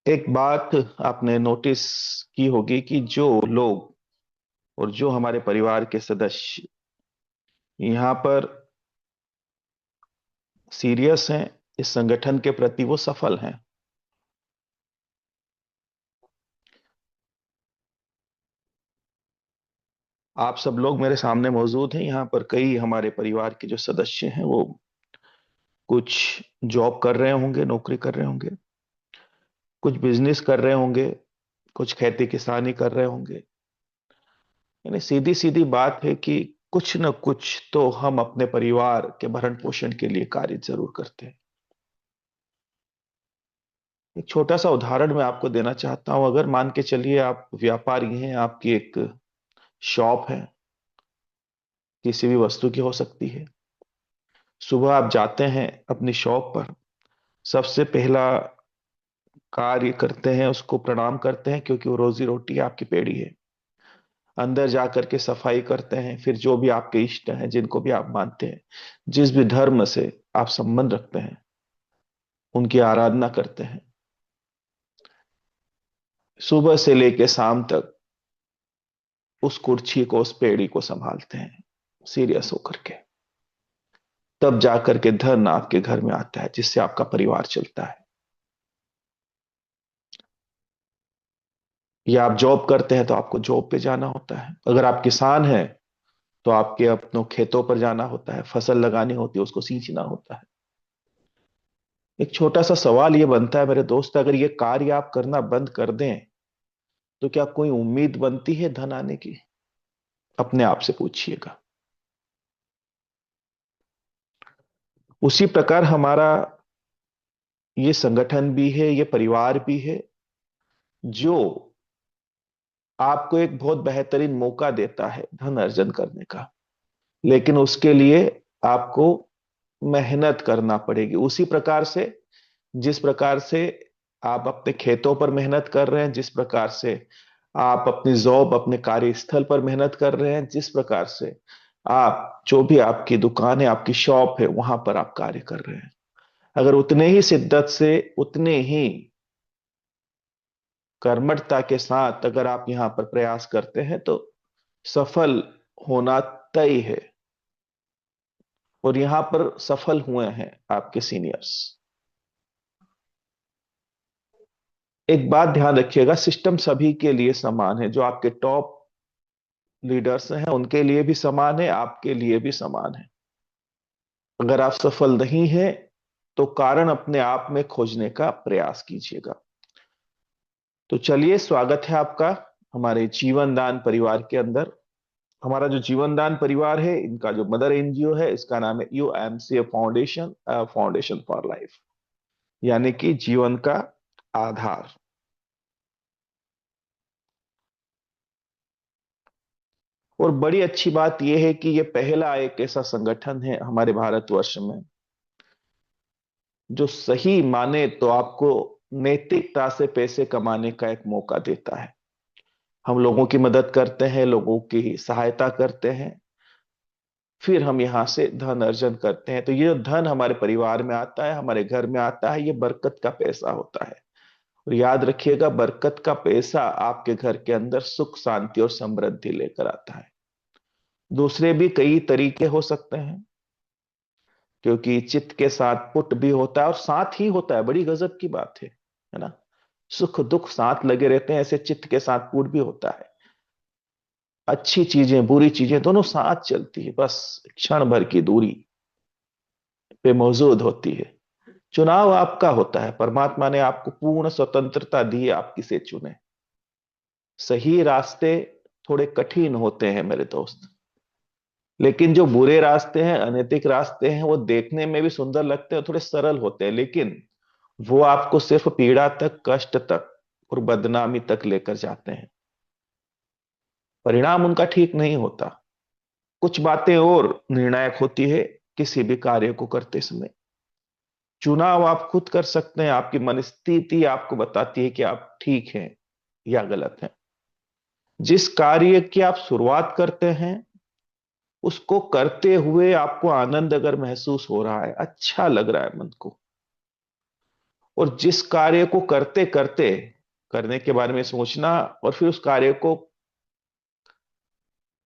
एक बात आपने नोटिस की होगी कि जो लोग और जो हमारे परिवार के सदस्य यहाँ पर सीरियस हैं, इस संगठन के प्रति वो सफल हैं। आप सब लोग मेरे सामने मौजूद हैं। यहाँ पर कई हमारे परिवार के जो सदस्य हैं वो कुछ जॉब कर रहे होंगे, नौकरी कर रहे होंगे, कुछ बिजनेस कर रहे होंगे, कुछ खेती किसानी कर रहे होंगे। यानी सीधी सीधी बात है कि कुछ न कुछ तो हम अपने परिवार के भरण पोषण के लिए कार्य जरूर करते हैं। एक छोटा सा उदाहरण मैं आपको देना चाहता हूं। अगर मान के चलिए आप व्यापारी हैं, आपकी एक शॉप है, किसी भी वस्तु की हो सकती है। सुबह आप जाते हैं अपनी शॉप पर, सबसे पहला कार्य करते हैं उसको प्रणाम करते हैं, क्योंकि वो रोजी रोटी आपकी पेड़ी है। अंदर जाकर के सफाई करते हैं, फिर जो भी आपके इष्ट हैं, जिनको भी आप मानते हैं, जिस भी धर्म से आप संबंध रखते हैं, उनकी आराधना करते हैं। सुबह से लेकर शाम तक उस कुर्सी को, उस पेड़ी को संभालते हैं सीरियस होकर के। तब जाकर के धन आपके घर में आता है, जिससे आपका परिवार चलता है। या आप जॉब करते हैं तो आपको जॉब पे जाना होता है। अगर आप किसान हैं तो आपके अपनों खेतों पर जाना होता है, फसल लगानी होती है, उसको सींचना होता है। एक छोटा सा सवाल ये बनता है मेरे दोस्त, अगर ये कार्य आप करना बंद कर दें तो क्या कोई उम्मीद बनती है धन आने की? अपने आप से पूछिएगा। उसी प्रकार हमारा ये संगठन भी है, ये परिवार भी है, जो आपको एक बहुत बेहतरीन मौका देता है धन अर्जन करने का। लेकिन उसके लिए आपको मेहनत करना पड़ेगी। उसी प्रकार से, जिस प्रकार से आप अपने खेतों पर मेहनत कर रहे हैं, जिस प्रकार से आप अपनी जॉब, अपने कार्यस्थल पर मेहनत कर रहे हैं, जिस प्रकार से आप जो भी आपकी दुकान है, आपकी शॉप है, वहां पर आप कार्य कर रहे हैं, अगर उतने ही शिद्दत से, उतने ही कर्मठता के साथ अगर आप यहां पर प्रयास करते हैं तो सफल होना तय है। और यहां पर सफल हुए हैं आपके सीनियर्स। एक बात ध्यान रखिएगा, सिस्टम सभी के लिए समान है। जो आपके टॉप लीडर्स हैं उनके लिए भी समान है, आपके लिए भी समान है। अगर आप सफल नहीं हैं तो कारण अपने आप में खोजने का प्रयास कीजिएगा। तो चलिए, स्वागत है आपका हमारे जीवन दान परिवार के अंदर। हमारा जो जीवन दान परिवार है, इनका जो मदर एनजीओ है, इसका नाम है यूएमसीए फाउंडेशन, फाउंडेशन फॉर लाइफ, यानी कि जीवन का आधार। और बड़ी अच्छी बात यह है कि यह पहला एक ऐसा संगठन है हमारे भारतवर्ष में जो सही माने तो आपको नैतिकता से पैसे कमाने का एक मौका देता है। हम लोगों की मदद करते हैं, लोगों की सहायता करते हैं, फिर हम यहां से धन अर्जन करते हैं। तो ये धन हमारे परिवार में आता है, हमारे घर में आता है, ये बरकत का पैसा होता है। और याद रखिएगा, बरकत का पैसा आपके घर के अंदर सुख, शांति और समृद्धि लेकर आता है। दूसरे भी कई तरीके हो सकते हैं, क्योंकि चित्त के साथ पुट भी होता है और साथ ही होता है। बड़ी गजब की बात है ना? सुख दुख साथ लगे रहते हैं, ऐसे चित्त के साथ पुट भी होता है। अच्छी चीजें, बुरी चीजें दोनों साथ चलती है, बस क्षण भर की दूरी पे मौजूद होती है। चुनाव आपका होता है, परमात्मा ने आपको पूर्ण स्वतंत्रता दी है, आप किसे चुने। सही रास्ते थोड़े कठिन होते हैं मेरे दोस्त, लेकिन जो बुरे रास्ते हैं, अनैतिक रास्ते हैं, वो देखने में भी सुंदर लगते हैं, थोड़े सरल होते हैं, लेकिन वो आपको सिर्फ पीड़ा तक, कष्ट तक और बदनामी तक लेकर जाते हैं। परिणाम उनका ठीक नहीं होता। कुछ बातें और निर्णायक होती है किसी भी कार्य को करते समय। चुनाव आप खुद कर सकते हैं, आपकी मनस्थिति आपको बताती है कि आप ठीक हैं या गलत हैं। जिस कार्य की आप शुरुआत करते हैं, उसको करते हुए आपको आनंद अगर महसूस हो रहा है, अच्छा लग रहा है मन को, और जिस कार्य को करते करते करने के बारे में सोचना और फिर उस कार्य को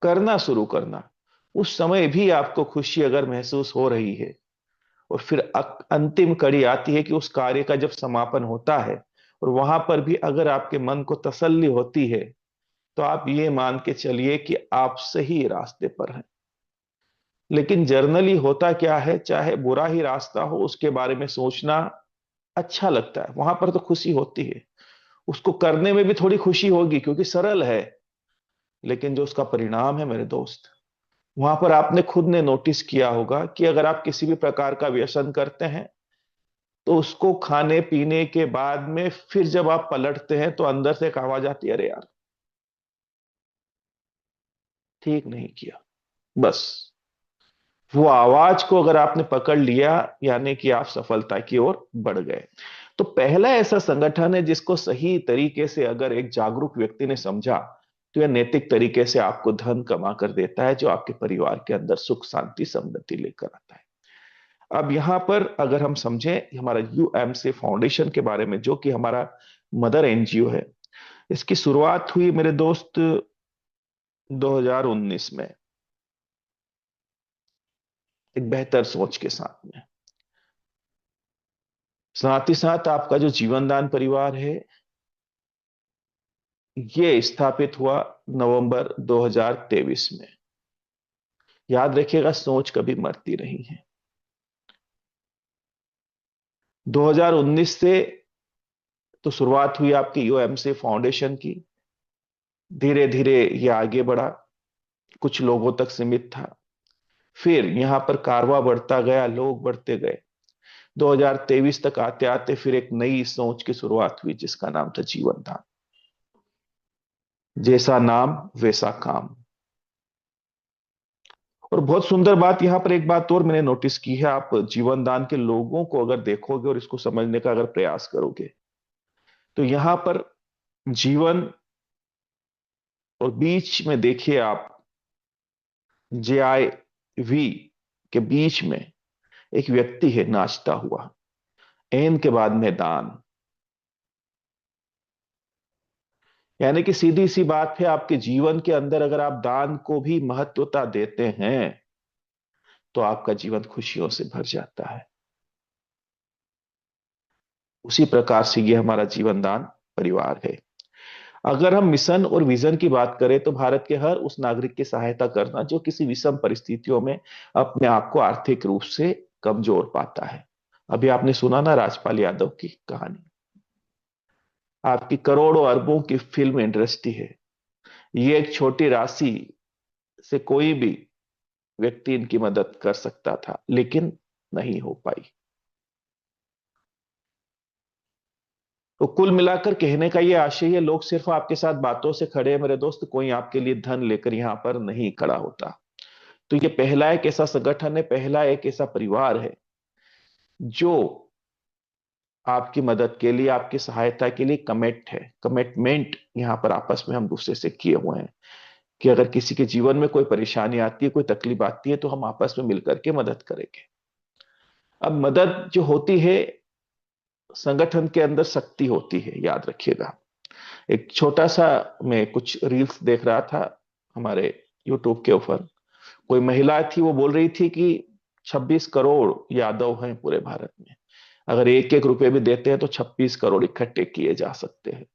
करना शुरू करना, उस समय भी आपको खुशी अगर महसूस हो रही है, और फिर अंतिम कड़ी आती है कि उस कार्य का जब समापन होता है और वहां पर भी अगर आपके मन को तसल्ली होती है, तो आप ये मान के चलिए कि आप सही रास्ते पर हैं। लेकिन जर्नली होता क्या है, चाहे बुरा ही रास्ता हो, उसके बारे में सोचना अच्छा लगता है, वहां पर तो खुशी होती है, उसको करने में भी थोड़ी खुशी होगी क्योंकि सरल है। लेकिन जो उसका परिणाम है मेरे दोस्त, वहां पर आपने खुद ने नोटिस किया होगा कि अगर आप किसी भी प्रकार का व्यसन करते हैं, तो उसको खाने पीने के बाद में फिर जब आप पलटते हैं तो अंदर से एक आवाज आती है, अरे यार ठीक नहीं किया। बस वो आवाज को अगर आपने पकड़ लिया, यानी कि आप सफलता की ओर बढ़ गए। तो पहला ऐसा संगठन है जिसको सही तरीके से अगर एक जागरूक व्यक्ति ने समझा, तो यह नैतिक तरीके से आपको धन कमा कर देता है, जो आपके परिवार के अंदर सुख शांति समृद्धि लेकर आता है। अब यहां पर अगर हम समझें हमारा यूएमसी फाउंडेशन के बारे में, जो कि हमारा मदर एनजीओ है, इसकी शुरुआत हुई मेरे दोस्त 2019 में, एक बेहतर सोच के साथ में। साथ ही साथ आपका जो जीवनदान परिवार है, ये स्थापित हुआ नवंबर 2023 में। याद रखिएगा, सोच कभी मरती नहीं है। 2019 से तो शुरुआत हुई आपकी यूएमसी फाउंडेशन की। धीरे धीरे ये आगे बढ़ा, कुछ लोगों तक सीमित था, फिर यहां पर कारवा बढ़ता गया, लोग बढ़ते गए। 2023 तक आते आते फिर एक नई सोच की शुरुआत हुई, जिसका नाम था जीवन दान। जैसा नाम वैसा काम। और बहुत सुंदर बात, यहां पर एक बात और मैंने नोटिस की है, आप जीवन दान के लोगों को अगर देखोगे और इसको समझने का अगर प्रयास करोगे, तो यहां पर जीवन और बीच में देखिए आप, JIV के बीच में एक व्यक्ति है नाचता हुआ, एन के बाद में दान। यानी कि सीधी सी बात है, आपके जीवन के अंदर अगर आप दान को भी महत्वता देते हैं, तो आपका जीवन खुशियों से भर जाता है। उसी प्रकार से ये हमारा जीवन दान परिवार है। अगर हम मिशन और विजन की बात करें, तो भारत के हर उस नागरिक की सहायता करना जो किसी विषम परिस्थितियों में अपने आप को आर्थिक रूप से कमजोर पाता है। अभी आपने सुना ना राजपाल यादव की कहानी। आपकी करोड़ों अरबों की फिल्म इंडस्ट्री है, ये एक छोटी राशि से कोई भी व्यक्ति इनकी मदद कर सकता था, लेकिन नहीं हो पाई। तो कुल मिलाकर कहने का ये आशय है, लोग सिर्फ आपके साथ बातों से खड़े हैं मेरे दोस्त, कोई आपके लिए धन लेकर यहां पर नहीं खड़ा होता। तो ये पहला एक ऐसा संगठन है, पहला एक ऐसा परिवार है, जो आपकी मदद के लिए, आपकी सहायता के लिए कमिट है। कमिटमेंट यहां पर आपस में हम दूसरे से किए हुए हैं कि अगर किसी के जीवन में कोई परेशानी आती है, कोई तकलीफ आती है, तो हम आपस में मिलकर के मदद करेंगे। अब मदद जो होती है, संगठन के अंदर शक्ति होती है, याद रखिएगा। एक छोटा सा, मैं कुछ रील्स देख रहा था हमारे यूट्यूब के ऊपर, कोई महिला थी, वो बोल रही थी कि 26 करोड़ यादव हैं पूरे भारत में, अगर एक एक रुपए भी देते हैं तो 26 करोड़ इकट्ठे किए जा सकते हैं।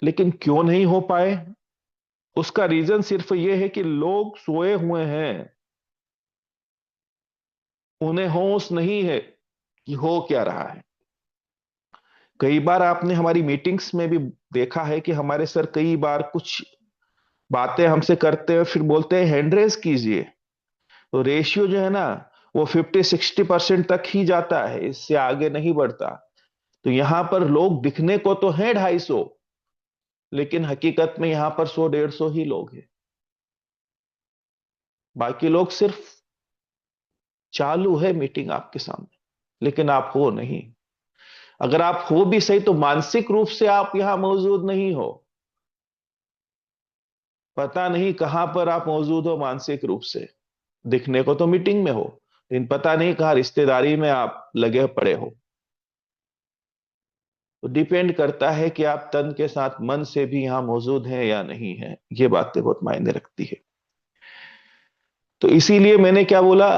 लेकिन क्यों नहीं हो पाए? उसका रीजन सिर्फ ये है कि लोग सोए हुए हैं, उन्हें होश नहीं है कि हो क्या रहा है। कई बार आपने हमारी मीटिंग्स में भी देखा है कि हमारे सर कई बार कुछ बातें हमसे करते हैं, फिर बोलते हैं हैंड रेस कीजिए, तो रेशियो जो है ना, वो 50-60% तक ही जाता है, इससे आगे नहीं बढ़ता। तो यहां पर लोग दिखने को तो है 250, लेकिन हकीकत में यहां पर 100-150 ही लोग हैं। बाकी लोग सिर्फ चालू है मीटिंग आपके सामने, लेकिन आप हो नहीं। अगर आप हो भी सही, तो मानसिक रूप से आप यहां मौजूद नहीं हो। पता नहीं कहां पर आप मौजूद हो मानसिक रूप से। दिखने को तो मीटिंग में हो, लेकिन पता नहीं कहाँ रिश्तेदारी में आप लगे पड़े हो। तो डिपेंड करता है कि आप तन के साथ मन से भी यहां मौजूद हैं या नहीं है, ये बातें बहुत मायने रखती है। तो इसीलिए मैंने क्या बोला,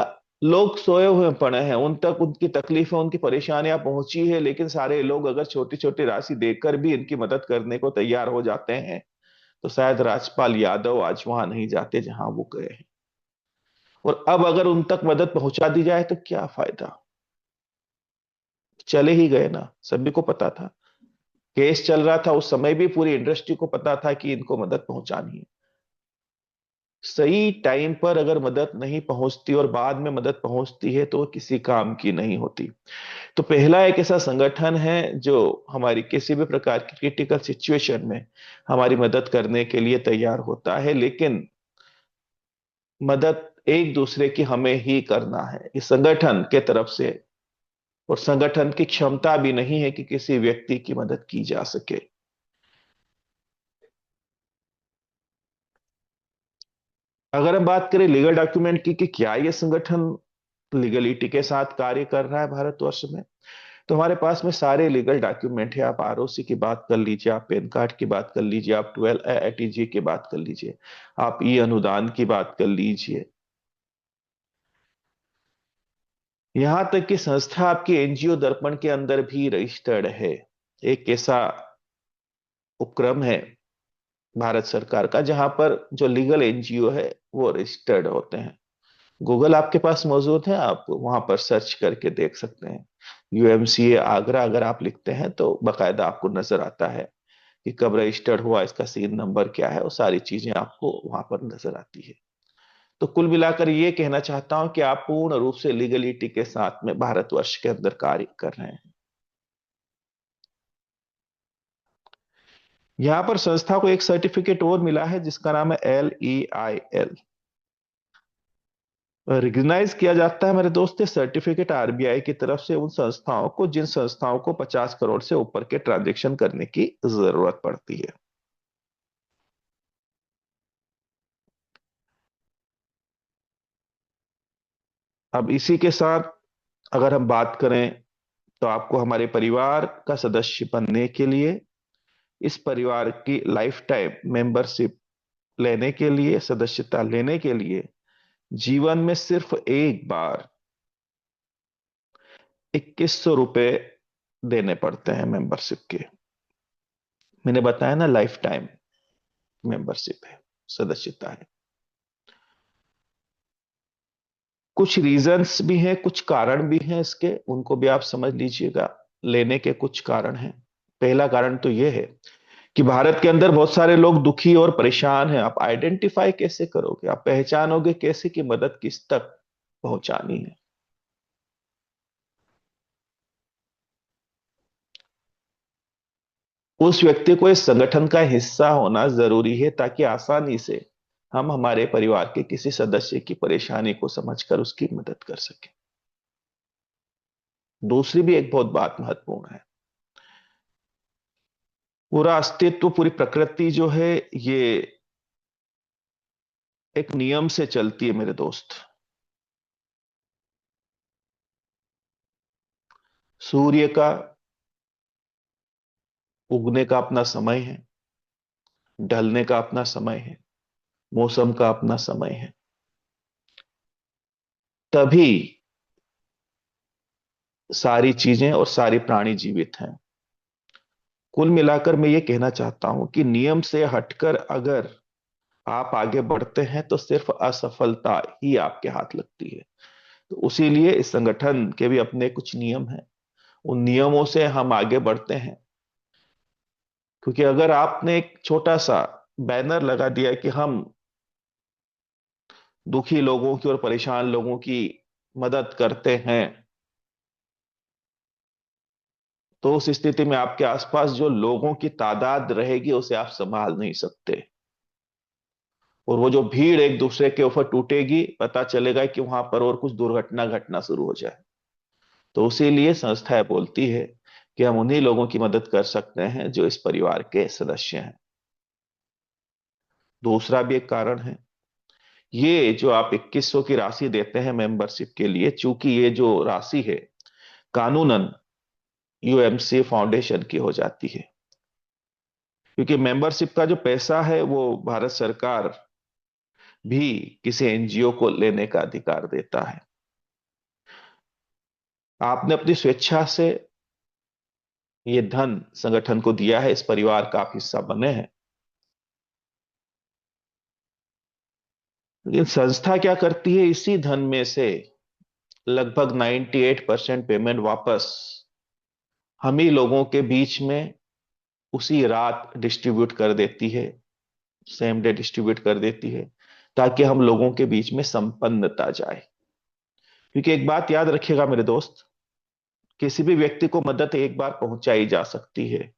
लोग सोए हुए पड़े हैं, उन तक उनकी तकलीफें, उनकी परेशानियां पहुंची है, लेकिन सारे लोग अगर छोटी छोटी राशि देकर भी इनकी मदद करने को तैयार हो जाते हैं, तो शायद राजपाल यादव आज वहां नहीं जाते जहां वो गए हैं। और अब अगर उन तक मदद पहुंचा दी जाए तो क्या फायदा, चले ही गए ना, सभी को पता था। केस चल रहा था उस समय भी पूरी इंडस्ट्री को पता था कि इनको मदद पहुंचानी है। सही टाइम पर अगर मदद नहीं पहुंचती और बाद में मदद पहुंचती है तो वो किसी काम की नहीं होती। तो पहला एक ऐसा संगठन है जो हमारी किसी भी प्रकार की क्रिटिकल सिचुएशन में हमारी मदद करने के लिए तैयार होता है, लेकिन मदद एक दूसरे की हमें ही करना है, इस संगठन के तरफ से। और संगठन की क्षमता भी नहीं है कि किसी व्यक्ति की मदद की जा सके। अगर हम बात करें लीगल डॉक्यूमेंट की कि क्या यह संगठन लीगलिटी के साथ कार्य कर रहा है भारतवर्ष में, तो हमारे पास में सारे लीगल डॉक्यूमेंट है। आप आरओसी की बात कर लीजिए, आप पैन कार्ड की बात कर लीजिए, आप 12 AITG की बात कर लीजिए, आप ई अनुदान की बात कर लीजिए, यहां तक कि संस्था आपकी एनजीओ दर्पण के अंदर भी रजिस्टर्ड है। एक ऐसा उपक्रम है भारत सरकार का जहां पर जो लीगल एनजीओ है वो रजिस्टर्ड होते हैं। गूगल आपके पास मौजूद है, आप वहां पर सर्च करके देख सकते हैं। यूएमसीए आगरा अगर आप लिखते हैं तो बकायदा आपको नजर आता है कि कब रजिस्टर्ड हुआ, इसका सीन नंबर क्या है, वो सारी चीजें आपको वहां पर नजर आती है। तो कुल मिलाकर ये कहना चाहता हूं कि आप पूर्ण रूप से लीगलिटी के साथ में भारतवर्ष के अंदर कार्य कर रहे हैं। यहां पर संस्था को एक सर्टिफिकेट और मिला है जिसका नाम है LEIL। रिकग्नाइज किया जाता है मेरे दोस्त, सर्टिफिकेट आरबीआई की तरफ से उन संस्थाओं को जिन संस्थाओं को 50 करोड़ से ऊपर के ट्रांजेक्शन करने की जरूरत पड़ती है। अब इसी के साथ अगर हम बात करें तो आपको हमारे परिवार का सदस्य बनने के लिए, इस परिवार की लाइफ टाइम मेंबरशिप लेने के लिए, सदस्यता लेने के लिए जीवन में सिर्फ एक बार 2100 रुपए देने पड़ते हैं मेंबरशिप के। मैंने बताया ना, लाइफ टाइम मेंबरशिप है, सदस्यता है। कुछ रीजंस भी हैं, कुछ कारण भी हैं इसके, उनको भी आप समझ लीजिएगा। लेने के कुछ कारण हैं। पहला कारण तो यह है कि भारत के अंदर बहुत सारे लोग दुखी और परेशान हैं। आप आइडेंटिफाई कैसे करोगे, आप पहचानोगे कैसे कि मदद किस तक पहुंचानी है। उस व्यक्ति को इस संगठन का हिस्सा होना जरूरी है ताकि आसानी से हम हमारे परिवार के किसी सदस्य की परेशानी को समझकर उसकी मदद कर सकें। दूसरी भी एक बहुत बात महत्वपूर्ण है, पूरा अस्तित्व, पूरी प्रकृति जो है ये एक नियम से चलती है मेरे दोस्त। सूर्य का उगने का अपना समय है, ढलने का अपना समय है, मौसम का अपना समय है। तभी सारी चीजें और सारी प्राणी जीवित हैं। कुल मिलाकर मैं ये कहना चाहता हूं कि नियम से हटकर अगर आप आगे बढ़ते हैं तो सिर्फ असफलता ही आपके हाथ लगती है। तो उसी लिए इस संगठन के भी अपने कुछ नियम हैं, उन नियमों से हम आगे बढ़ते हैं। क्योंकि अगर आपने एक छोटा सा बैनर लगा दिया कि हम दुखी लोगों की और परेशान लोगों की मदद करते हैं, तो उस स्थिति में आपके आसपास जो लोगों की तादाद रहेगी उसे आप संभाल नहीं सकते। और वो जो भीड़ एक दूसरे के ऊपर टूटेगी, पता चलेगा कि वहां पर और कुछ दुर्घटना घटना शुरू हो जाए। तो उसीलिए संस्थाएं बोलती है कि हम उन्हीं लोगों की मदद कर सकते हैं जो इस परिवार के सदस्य हैं। दूसरा भी एक कारण है ये जो आप 2100 की राशि देते हैं मेंबरशिप के लिए, चूंकि ये जो राशि है कानूनन यूएमसी फाउंडेशन की हो जाती है, क्योंकि मेंबरशिप का जो पैसा है वो भारत सरकार भी किसी एनजीओ को लेने का अधिकार देता है। आपने अपनी स्वेच्छा से ये धन संगठन को दिया है, इस परिवार का आप हिस्सा बने हैं। लेकिन संस्था क्या करती है, इसी धन में से लगभग 98% पेमेंट वापस हम ही लोगों के बीच में उसी रात डिस्ट्रीब्यूट कर देती है, सेम डे डिस्ट्रीब्यूट कर देती है, ताकि हम लोगों के बीच में संपन्नता जाए। क्योंकि एक बात याद रखिएगा मेरे दोस्त, किसी भी व्यक्ति को मदद एक बार पहुंचाई जा सकती है,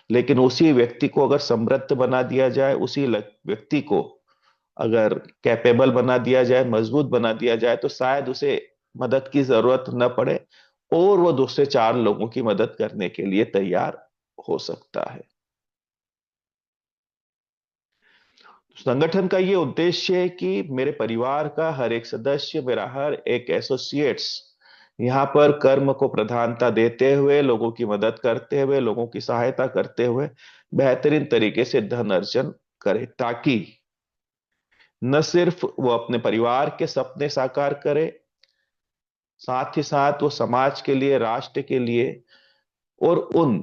लेकिन उसी व्यक्ति को अगर समृद्ध बना दिया जाए, उसी व्यक्ति को अगर कैपेबल बना दिया जाए, मजबूत बना दिया जाए, तो शायद उसे मदद की जरूरत न पड़े और वो दूसरे चार लोगों की मदद करने के लिए तैयार हो सकता है। संगठन का ये उद्देश्य है कि मेरे परिवार का हर एक सदस्य, मेरा हर एक एसोसिएट्स यहाँ पर कर्म को प्रधानता देते हुए, लोगों की मदद करते हुए, लोगों की सहायता करते हुए बेहतरीन तरीके से धन अर्जन करे, ताकि न सिर्फ वो अपने परिवार के सपने साकार करे, साथ ही साथ वो समाज के लिए, राष्ट्र के लिए और उन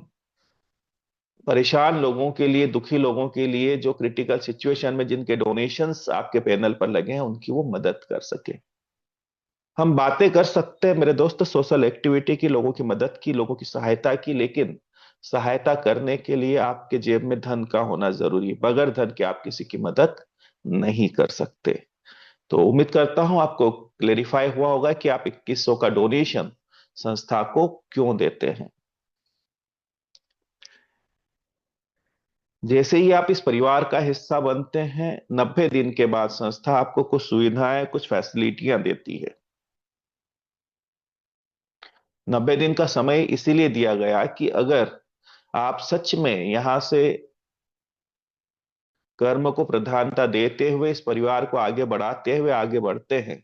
परेशान लोगों के लिए, दुखी लोगों के लिए जो क्रिटिकल सिचुएशन में जिनके डोनेशंस आपके पैनल पर लगे हैं, उनकी वो मदद कर सके। हम बातें कर सकते हैं मेरे दोस्त सोशल एक्टिविटी की, लोगों की मदद की, लोगों की सहायता की, लेकिन सहायता करने के लिए आपके जेब में धन का होना जरूरी है। बगैर धन के आप किसी की मदद नहीं कर सकते। तो उम्मीद करता हूं आपको क्लेरिफाई हुआ होगा कि आप 2100 का डोनेशन संस्था को क्यों देते हैं। जैसे ही आप इस परिवार का हिस्सा बनते हैं, 90 दिन के बाद संस्था आपको कुछ सुविधाएं, कुछ फैसिलिटियां देती है। 90 दिन का समय इसीलिए दिया गया कि अगर आप सच में यहां से कर्म को प्रधानता देते हुए इस परिवार को आगे बढ़ाते हुए आगे बढ़ते हैं,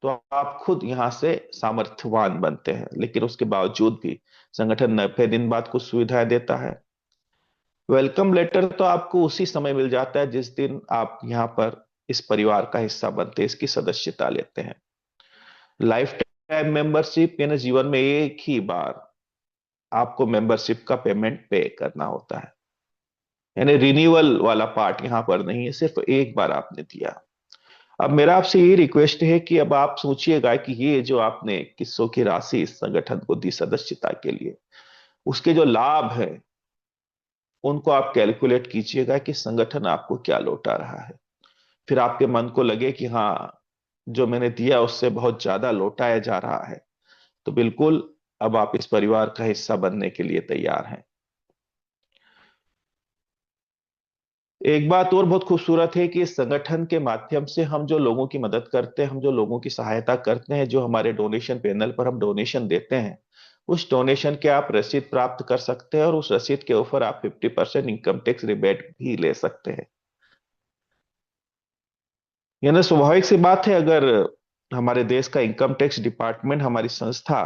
तो आप खुद यहां से सामर्थ्यवान बनते हैं। लेकिन उसके बावजूद भी संगठन 90 दिन बाद कुछ सुविधाएं देता है। वेलकम लेटर तो आपको उसी समय मिल जाता है जिस दिन आप यहां पर इस परिवार का हिस्सा बनते हैं, इसकी सदस्यता लेते हैं। लाइफ टाइम मेंबरशिप यानी जीवन में एक ही बार आपको मेंबरशिप का पेमेंट पे करना होता है, यानी रिन्यूअल वाला पार्ट यहां पर नहीं है, सिर्फ एक बार आपने दिया। अब मेरा आपसे ये रिक्वेस्ट है कि अब आप सोचिएगा कि ये जो आपने किस्सों की राशि इस संगठन को दी सदस्यता के लिए, उसके जो लाभ है उनको आप कैलकुलेट कीजिएगा कि संगठन आपको क्या लौटा रहा है। फिर आपके मन को लगे कि हाँ, जो मैंने दिया उससे बहुत ज्यादा लौटाया जा रहा है, तो बिल्कुल अब आप इस परिवार का हिस्सा बनने के लिए तैयार हैं। एक बात और बहुत खूबसूरत है कि इस संगठन के माध्यम से हम जो लोगों की मदद करते हैं, हम जो लोगों की सहायता करते हैं, जो हमारे डोनेशन पैनल पर हम डोनेशन देते हैं, उस डोनेशन के आप रसीद प्राप्त कर सकते हैं और उस रसीद के ऊपर आप 50% इनकम टैक्स रिबेट भी ले सकते हैं। यानी स्वाभाविक सी बात है, अगर हमारे देश का इनकम टैक्स डिपार्टमेंट हमारी संस्था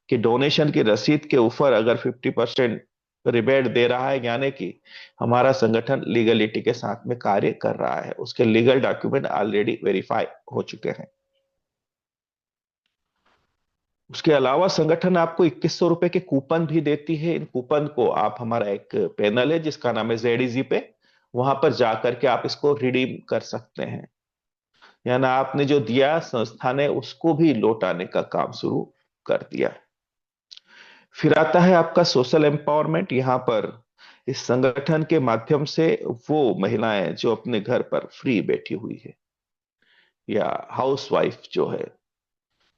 की डोनेशन की रसीद के ऊपर अगर 50% रिबेट दे रहा है, यानी कि हमारा संगठन लीगलिटी के साथ में कार्य कर रहा है, उसके लीगल डॉक्यूमेंट ऑलरेडी वेरीफाई हो चुके हैं। उसके अलावा संगठन आपको 2100 रुपए के कूपन भी देती है। इन कूपन को आप, हमारा एक पैनल है जिसका नाम है जेडीजी पे, वहां पर जाकर के आप इसको रिडीम कर सकते हैं। यानी आपने जो दिया संस्था ने उसको भी लौटाने का काम शुरू कर दिया। फिर आता है आपका सोशल एम्पावरमेंट। यहाँ पर इस संगठन के माध्यम से वो महिलाएं जो अपने घर पर फ्री बैठी हुई है या हाउसवाइफ जो है,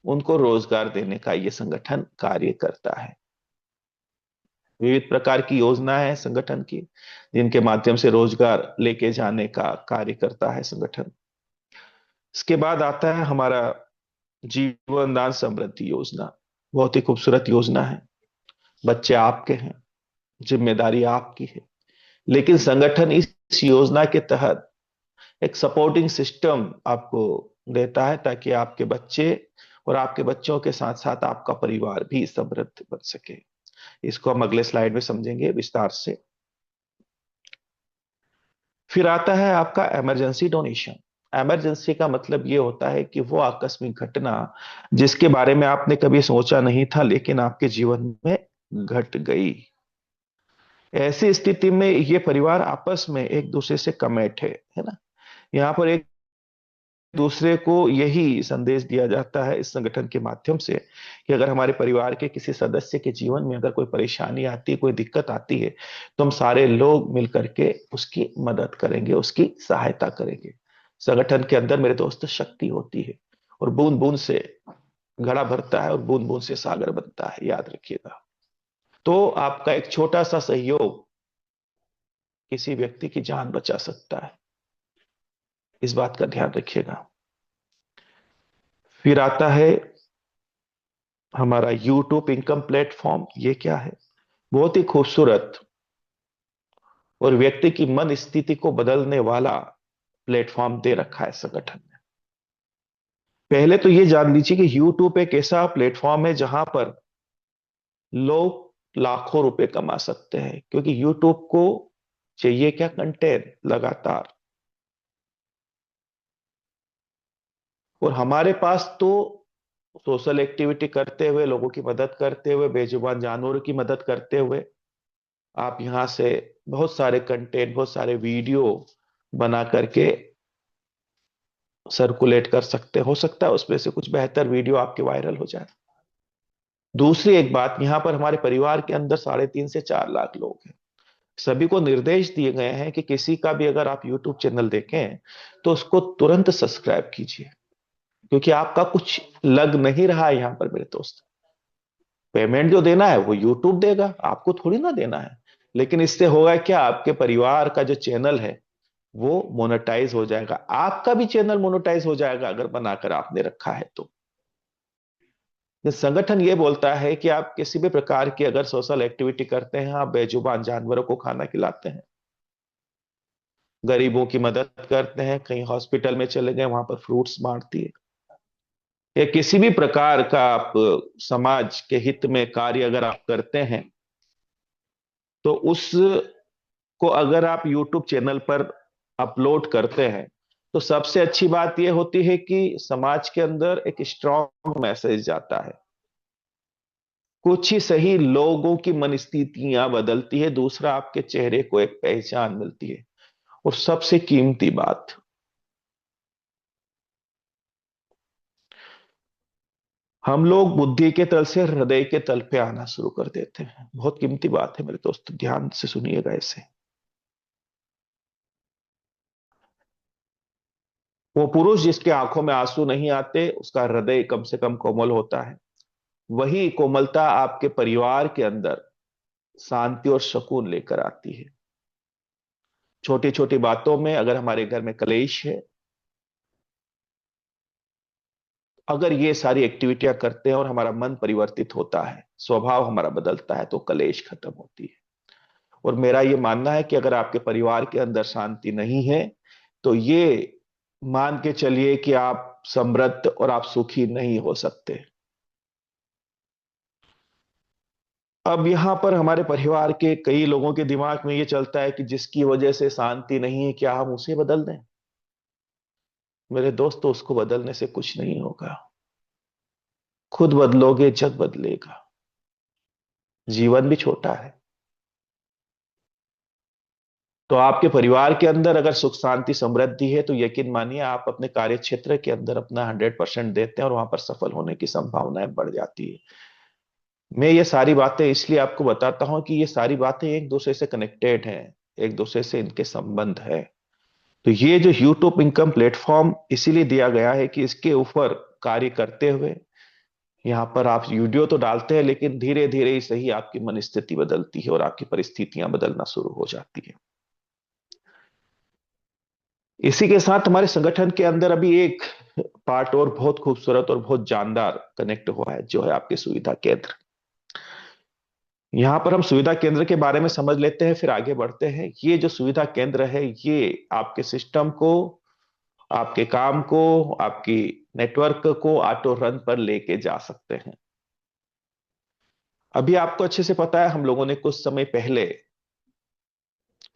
उनको रोजगार देने का ये संगठन कार्य करता है। विविध प्रकार की योजना है संगठन की, जिनके माध्यम से रोजगार लेके जाने का कार्य करता है संगठन। इसके बाद आता है हमारा जीवन दान समृद्धि योजना। बहुत ही खूबसूरत योजना है। बच्चे आपके हैं, जिम्मेदारी आपकी है, लेकिन संगठन इस योजना के तहत एक सपोर्टिंग सिस्टम आपको देता है, ताकि आपके बच्चे और आपके बच्चों के साथ साथ आपका परिवार भी समृद्ध बन सके। इसको हम अगले स्लाइड में समझेंगे विस्तार से। फिर आता है आपका इमरजेंसी डोनेशन। इमरजेंसी का मतलब ये होता है कि वो आकस्मिक घटना जिसके बारे में आपने कभी सोचा नहीं था, लेकिन आपके जीवन में घट गई। ऐसी स्थिति में ये परिवार आपस में एक दूसरे से कमेट है ना। यहाँ पर एक दूसरे को यही संदेश दिया जाता है इस संगठन के माध्यम से कि अगर हमारे परिवार के किसी सदस्य के जीवन में अगर कोई परेशानी आती है, कोई दिक्कत आती है, तो हम सारे लोग मिलकर के उसकी मदद करेंगे, उसकी सहायता करेंगे। संगठन के अंदर मेरे दोस्त शक्ति होती है, और बूंद बूंद से घड़ा भरता है और बूंद बूंद से सागर बनता है, याद रखिएगा। तो आपका एक छोटा सा सहयोग किसी व्यक्ति की जान बचा सकता है, इस बात का ध्यान रखिएगा। फिर आता है हमारा यूट्यूब इनकम प्लेटफॉर्म। ये क्या है? बहुत ही खूबसूरत और व्यक्ति की मन स्थिति को बदलने वाला प्लेटफॉर्म दे रखा है संगठन ने। पहले तो ये जान लीजिए कि यूट्यूब एक ऐसा प्लेटफॉर्म है जहां पर लोग लाखों रुपए कमा सकते हैं, क्योंकि यूट्यूब को चाहिए क्या? कंटेंट लगातार। और हमारे पास तो सोशल एक्टिविटी करते हुए, लोगों की मदद करते हुए, बेजुबान जानवरों की मदद करते हुए, आप यहां से बहुत सारे कंटेंट, बहुत सारे वीडियो बना करके सर्कुलेट कर सकते। हो सकता है उसमें से कुछ बेहतर वीडियो आपके वायरल हो जाए। दूसरी एक बात, यहां पर हमारे परिवार के अंदर 3.5 से 4 लाख लोग हैं। सभी को निर्देश दिए गए हैं कि किसी का भी अगर आप यूट्यूब चैनल देखें तो उसको तुरंत सब्सक्राइब कीजिए, क्योंकि आपका कुछ लग नहीं रहा है यहां पर मेरे दोस्त। पेमेंट जो देना है वो यूट्यूब देगा, आपको थोड़ी ना देना है। लेकिन इससे होगा क्या? आपके परिवार का जो चैनल है वो मोनेटाइज हो जाएगा, आपका भी चैनल मोनेटाइज हो जाएगा अगर बनाकर आपने रखा है तो। ये संगठन ये बोलता है कि आप किसी भी प्रकार की अगर सोशल एक्टिविटी करते हैं, आप बेजुबान जानवरों को खाना खिलाते हैं, गरीबों की मदद करते हैं, कहीं हॉस्पिटल में चले गए वहां पर फ्रूट्स बांटती है, या किसी भी प्रकार का आप समाज के हित में कार्य अगर आप करते हैं, तो उसको अगर आप यूट्यूब चैनल पर अपलोड करते हैं, तो सबसे अच्छी बात यह होती है कि समाज के अंदर एक स्ट्रांग मैसेज जाता है। कुछ ही सही लोगों की मनस्थितियां बदलती है, दूसरा आपके चेहरे को एक पहचान मिलती है। और सबसे कीमती बात, हम लोग बुद्धि के तल से हृदय के तल पे आना शुरू कर देते हैं। बहुत कीमती बात है मेरे दोस्त, ध्यान से सुनिएगा इसे। वो पुरुष जिसके आंखों में आंसू नहीं आते, उसका हृदय कम से कम कोमल होता है। वही कोमलता आपके परिवार के अंदर शांति और सुकून लेकर आती है। छोटी छोटी बातों में अगर हमारे घर में कलेश है, अगर ये सारी एक्टिविटियां करते हैं और हमारा मन परिवर्तित होता है, स्वभाव हमारा बदलता है, तो कलेश खत्म होती है। और मेरा ये मानना है कि अगर आपके परिवार के अंदर शांति नहीं है, तो ये मान के चलिए कि आप समृद्ध और आप सुखी नहीं हो सकते। अब यहां पर हमारे परिवार के कई लोगों के दिमाग में ये चलता है कि जिसकी वजह से शांति नहीं है, क्या हम उसे बदल दें? मेरे दोस्तों, उसको बदलने से कुछ नहीं होगा। खुद बदलोगे, जग बदलेगा। जीवन भी छोटा है। तो आपके परिवार के अंदर अगर सुख शांति समृद्धि है, तो यकीन मानिए आप अपने कार्य क्षेत्र के अंदर अपना 100% देते हैं और वहां पर सफल होने की संभावनाएं बढ़ जाती है। मैं ये सारी बातें इसलिए आपको बताता हूं कि ये सारी बातें एक दूसरे से कनेक्टेड हैं, एक दूसरे से इनके संबंध है। तो ये जो यूट्यूब इनकम प्लेटफॉर्म इसीलिए दिया गया है कि इसके ऊपर कार्य करते हुए, यहाँ पर आप वीडियो तो डालते हैं, लेकिन धीरे धीरे ही सही आपकी मन स्थिति बदलती है और आपकी परिस्थितियां बदलना शुरू हो जाती है। इसी के साथ हमारे संगठन के अंदर अभी एक पार्ट और बहुत खूबसूरत और बहुत जानदार कनेक्ट हुआ है, जो है आपके सुविधा केंद्र। यहां पर हम सुविधा केंद्र के बारे में समझ लेते हैं, फिर आगे बढ़ते हैं। ये जो सुविधा केंद्र है, ये आपके सिस्टम को आपके काम को, आपकी नेटवर्क को ऑटो रन पर लेके जा सकते हैं। अभी आपको अच्छे से पता है, हम लोगों ने कुछ समय पहले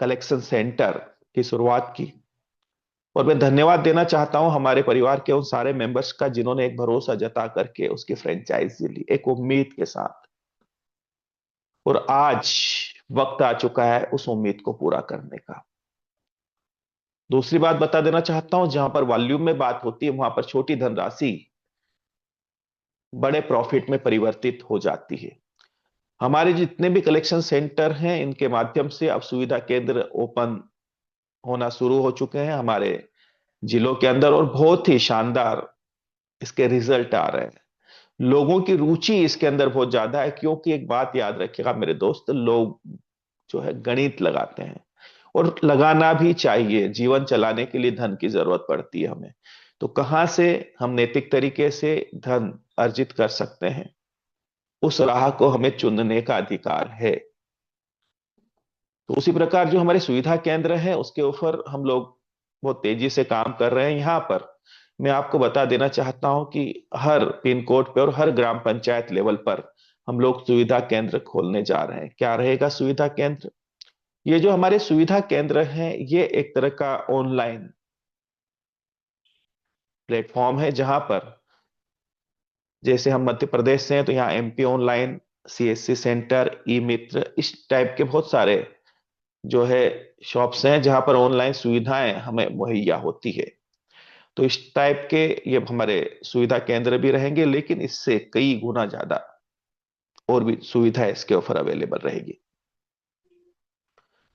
कलेक्शन सेंटर की शुरुआत की, और मैं धन्यवाद देना चाहता हूं हमारे परिवार के उन सारे मेंबर्स का जिन्होंने एक भरोसा जता करके उसकी फ्रेंचाइजी ली, एक उम्मीद के साथ। और आज वक्त आ चुका है उस उम्मीद को पूरा करने का। दूसरी बात बता देना चाहता हूं, जहां पर वॉल्यूम में बात होती है, वहां पर छोटी धनराशि बड़े प्रॉफिट में परिवर्तित हो जाती है। हमारे जितने भी कलेक्शन सेंटर हैं, इनके माध्यम से अब सुविधा केंद्र ओपन होना शुरू हो चुके हैं हमारे जिलों के अंदर, और बहुत ही शानदार इसके रिजल्ट आ रहे हैं। लोगों की रुचि इसके अंदर बहुत ज्यादा है, क्योंकि एक बात याद रखिएगा मेरे दोस्त, लोग जो है गणित लगाते हैं, और लगाना भी चाहिए। जीवन चलाने के लिए धन की जरूरत पड़ती है हमें, तो कहां से हम नैतिक तरीके से धन अर्जित कर सकते हैं, उस राह को हमें चुनने का अधिकार है। तो उसी प्रकार जो हमारे सुविधा केंद्र है, उसके ऊपर हम लोग बहुत तेजी से काम कर रहे हैं। यहां पर मैं आपको बता देना चाहता हूं कि हर पिन कोड पे और हर ग्राम पंचायत लेवल पर हम लोग सुविधा केंद्र खोलने जा रहे हैं। क्या रहेगा सुविधा केंद्र? ये जो हमारे सुविधा केंद्र हैं, ये एक तरह का ऑनलाइन प्लेटफॉर्म है, जहां पर जैसे हम मध्य प्रदेश से हैं तो यहाँ एमपी ऑनलाइन, सीएससी सेंटर, ई मित्र, इस टाइप के बहुत सारे जो है शॉप्स हैं जहां पर ऑनलाइन सुविधाएं हमें मुहैया होती है। तो इस टाइप के ये हमारे सुविधा केंद्र भी रहेंगे, लेकिन इससे कई गुना ज्यादा और भी सुविधाएं इसके ऊपर अवेलेबल रहेगी।